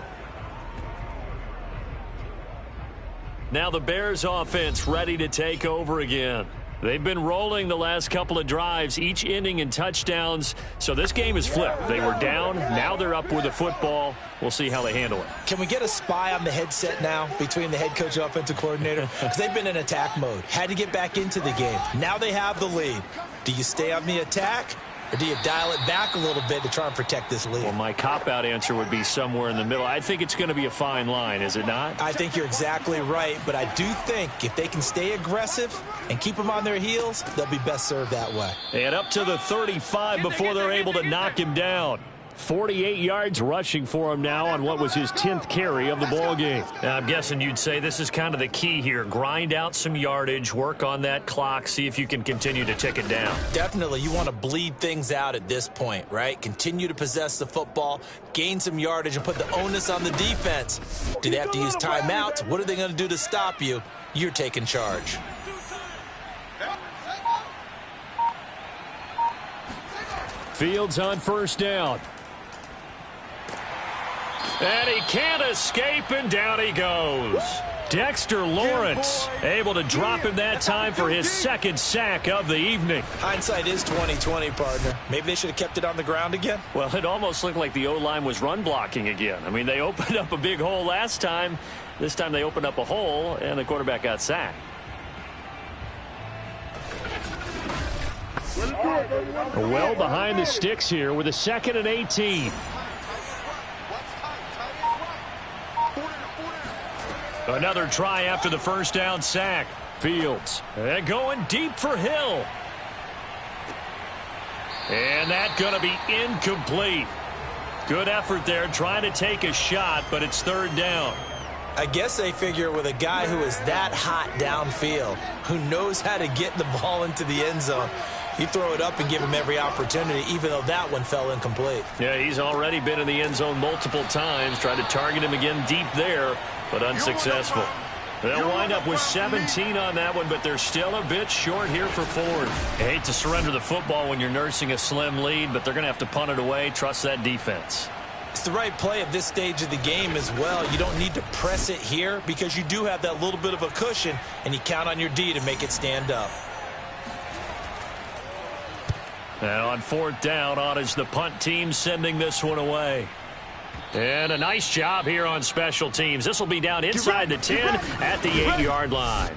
Now the Bears offense ready to take over again. They've been rolling the last couple of drives, each ending in touchdowns. So this game is flipped. They were down. Now they're up with the football. We'll see how they handle it. Can we get a spy on the headset now between the head coach and offensive coordinator? Because they've been in attack mode. Had to get back into the game. Now they have the lead. Do you stay on the attack? Or do you dial it back a little bit to try and protect this lead? Well, my cop-out answer would be somewhere in the middle. I think it's going to be a fine line, is it not? I think you're exactly right, but I do think if they can stay aggressive and keep them on their heels, they'll be best served that way. And up to the 35 before they're able to knock him down. 48 yards rushing for him now on what was his 10th carry of the ball game. Now, I'm guessing you'd say this is kind of the key here. Grind out some yardage, work on that clock, see if you can continue to tick it down. Definitely. You want to bleed things out at this point, right? Continue to possess the football, gain some yardage, and put the onus on the defense. Do they have to use timeouts? What are they going to do to stop you? You're taking charge. Fields on first down. And he can't escape, and down he goes. Dexter Lawrence able to drop him that time for his second sack of the evening. Hindsight is 20/20, partner. Maybe they should have kept it on the ground again. Well, it almost looked like the O-line was run blocking again. I mean, they opened up a big hole last time. This time they opened up a hole, and the quarterback got sacked. Well behind the sticks here with a 2nd and 18. Another try after the first down sack. Fields and going deep for Hill. And that's going to be incomplete. Good effort there trying to take a shot, but it's third down. I guess they figure with a guy who is that hot downfield, who knows how to get the ball into the end zone, you throw it up and give him every opportunity, even though that one fell incomplete. Yeah, he's already been in the end zone multiple times. Tried to target him again deep there, but unsuccessful. They'll wind up with 17 on that one, but they're still a bit short here for Ford. I hate to surrender the football when you're nursing a slim lead, but they're going to have to punt it away. Trust that defense. It's the right play at this stage of the game as well. You don't need to press it here because you do have that little bit of a cushion, and you count on your D to make it stand up. Now on fourth down, on is the punt team sending this one away. And a nice job here on special teams. This will be down inside the 10 at the 8-yard line.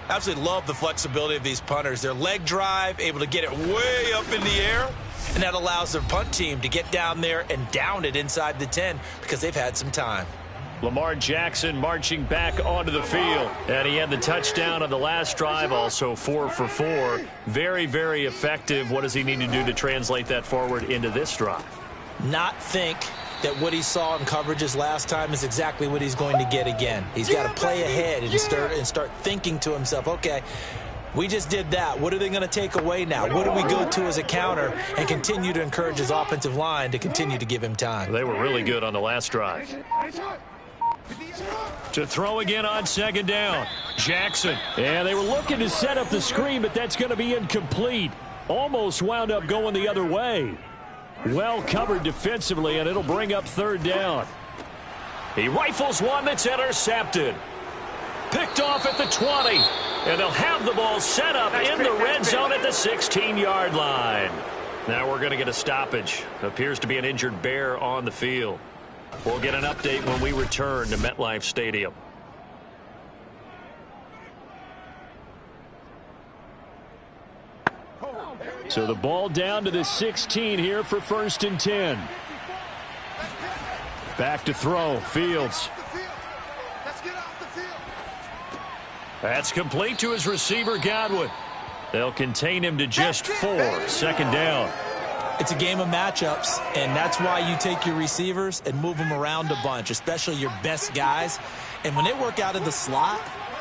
Absolutely love the flexibility of these punters. Their leg drive, able to get it way up in the air, and that allows their punt team to get down there and down it inside the 10 because they've had some time. Lamar Jackson marching back onto the field. And he had the touchdown on the last drive, also 4 for 4. Very, very effective. What does he need to do to translate that forward into this drive? Not think that what he saw in coverages last time is exactly what he's going to get again. He's got to play ahead and start thinking to himself, okay, we just did that. What are they going to take away now? What do we go to as a counter? And continue to encourage his offensive line to continue to give him time. They were really good on the last drive. To throw again on second down. Jackson. And they were looking to set up the screen, but that's going to be incomplete. Almost wound up going the other way. Well covered defensively, and it'll bring up third down. He rifles one that's intercepted. Picked off at the 20. And they'll have the ball set up in the red zone at the 16-yard line. Now we're going to get a stoppage. Appears to be an injured Bear on the field. We'll get an update when we return to MetLife Stadium. So the ball down to the 16 here for 1st and 10. Back to throw. Fields. That's complete to his receiver, Godwin. They'll contain him to just 4. 2nd down. It's a game of matchups, and that's why you take your receivers and move them around a bunch, especially your best guys. And when they work out of the slot,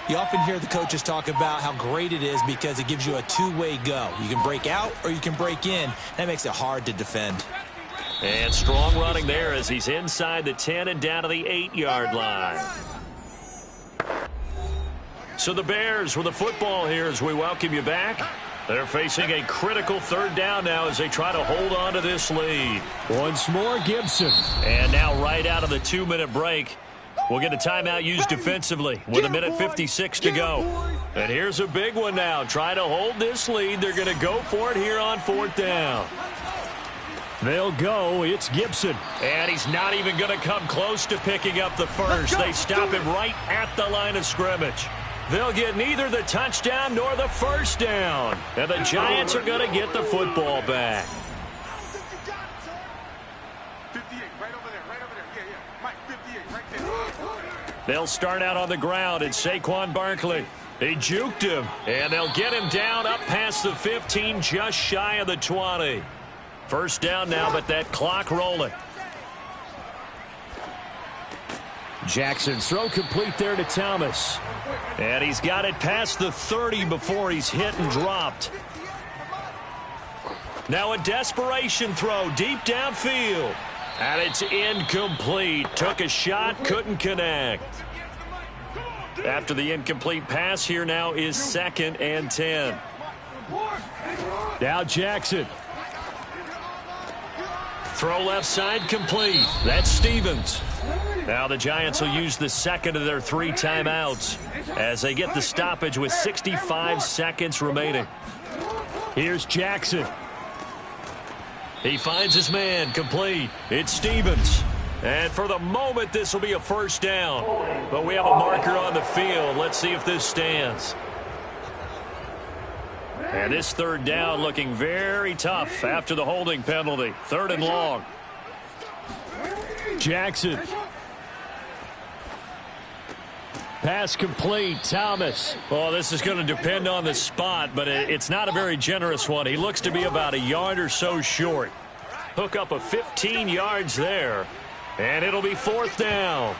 you often hear the coaches talk about how great it is because it gives you a two-way go. You can break out or you can break in. That makes it hard to defend. And strong running there as he's inside the 10 and down to the 8-yard line. So the Bears with the football here as we welcome you back. They're facing a critical 3rd down now as they try to hold on to this lead. Once more, Gibson. And now right out of the 2-minute break, we'll get a timeout used defensively with 1:56 to go. And here's a big one now. Trying to hold this lead. They're going to go for it here on 4th down. They'll go. It's Gibson. And he's not even going to come close to picking up the first. They stop him right at the line of scrimmage. They'll get neither the touchdown nor the 1st down. And the Giants are going to get the football back. 58, right over there, right over there. Yeah. Mike, 58, right there. They'll start out on the ground, and Saquon Barkley. They juked him, and they'll get him down up past the 15, just shy of the 20. 1st down now, but that clock rolling. Jackson's throw complete there to Thomas. And he's got it past the 30 before he's hit and dropped. Now a desperation throw deep downfield. And it's incomplete. Took a shot, couldn't connect. After the incomplete pass, here now is 2nd and 10. Now Jackson. Throw left side complete. That's Stevens. Now the Giants will use the 2nd of their 3 timeouts as they get the stoppage with 65 seconds remaining. Here's Jackson. He finds his man complete. It's Stevens. And for the moment, this will be a 1st down. But we have a marker on the field. Let's see if this stands. And this 3rd down looking very tough after the holding penalty. 3rd and long. Jackson. Pass complete. Thomas. Well, this is going to depend on the spot, but it's not a very generous one. He looks to be about a yard or so short. Hook up of 15 yards there, and it'll be 4th down.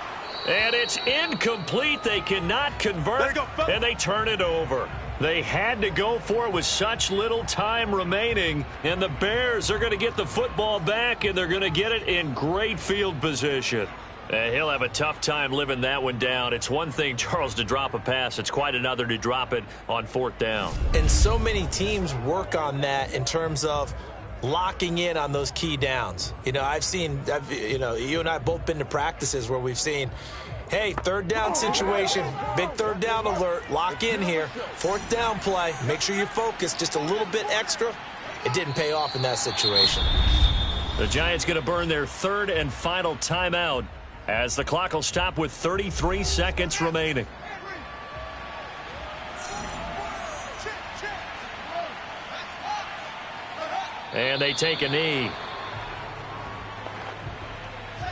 And it's incomplete. They cannot convert, and they turn it over. They had to go for it with such little time remaining, and the Bears are going to get the football back, and they're going to get it in great field position. He'll have a tough time living that one down. It's one thing, Charles, to drop a pass. It's quite another to drop it on 4th down. And so many teams work on that in terms of locking in on those key downs. You know, you and I have both been to practices where we've seen, hey, 3rd down situation, big 3rd down alert, lock in here. 4th down play, make sure you're focused just a little bit extra. It didn't pay off in that situation. The Giants going to burn their 3rd and final timeout as the clock will stop with 33 seconds remaining. And they take a knee.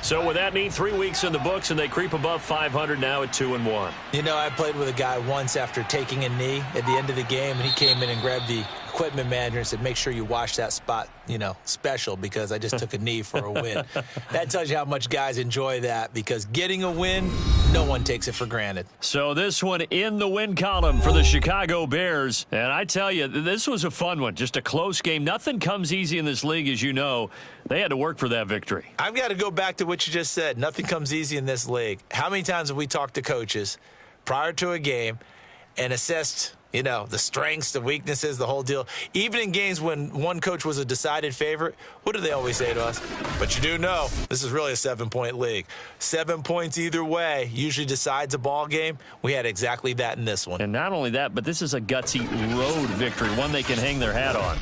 So with that knee, 3 weeks in the books, and they creep above 500 now at 2-1. You know, I played with a guy once after taking a knee at the end of the game, and he came in and grabbed the equipment manager and said, make sure you wash that spot, special, because I just took a knee for a win. That tells you how much guys enjoy that, because getting a win, no one takes it for granted. So this one in the win column for the Chicago Bears. And I tell you, this was a fun one, just a close game. Nothing comes easy in this league, as you know. They had to work for that victory. I've got to go back to what you just said. Nothing comes easy in this league. How many times have we talked to coaches prior to a game and assessed You know, the strengths, the weaknesses, the whole deal. Even in games when one coach was a decided favorite, what do they always say to us? But you do know this is really a 7-point league. 7 points either way usually decides a ball game. We had exactly that in this one. And not only that, but this is a gutsy road victory, one they can hang their hat on.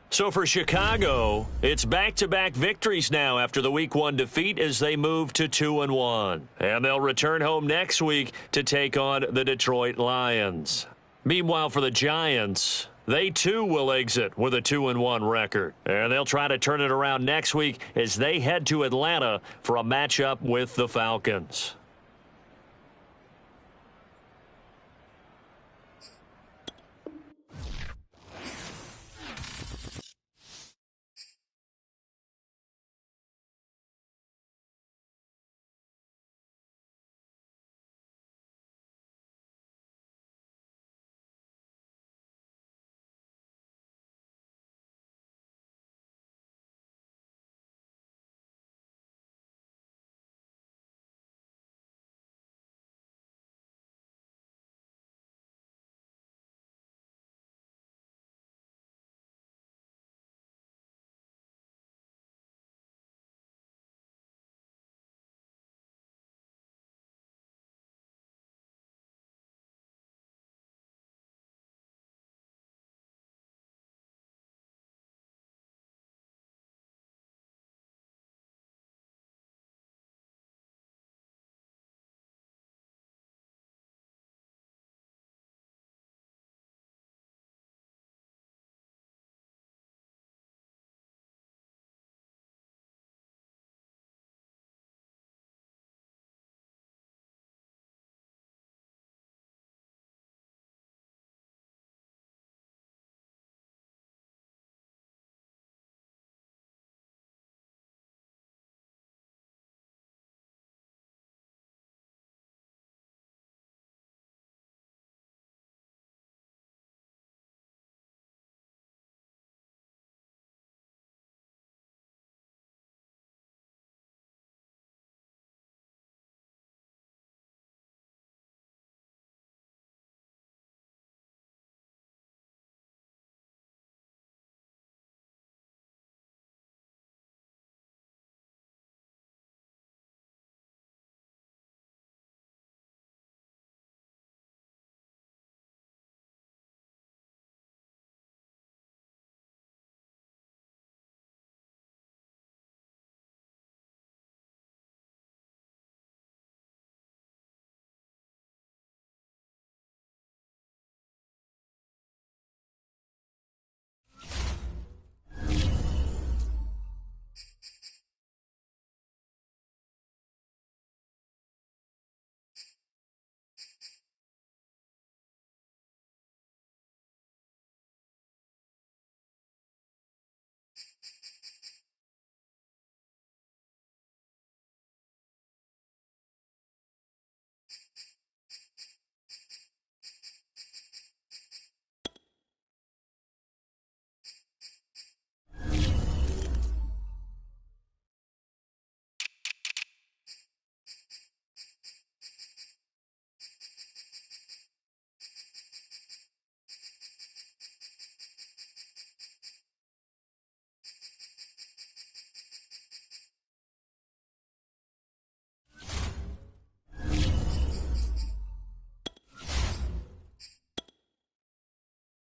So for Chicago, it's back-to-back victories now after the Week 1 defeat as they move to 2-1. And they'll return home next week to take on the Detroit Lions. Meanwhile, for the Giants, they too will exit with a 2-1 record. And they'll try to turn it around next week as they head to Atlanta for a matchup with the Falcons.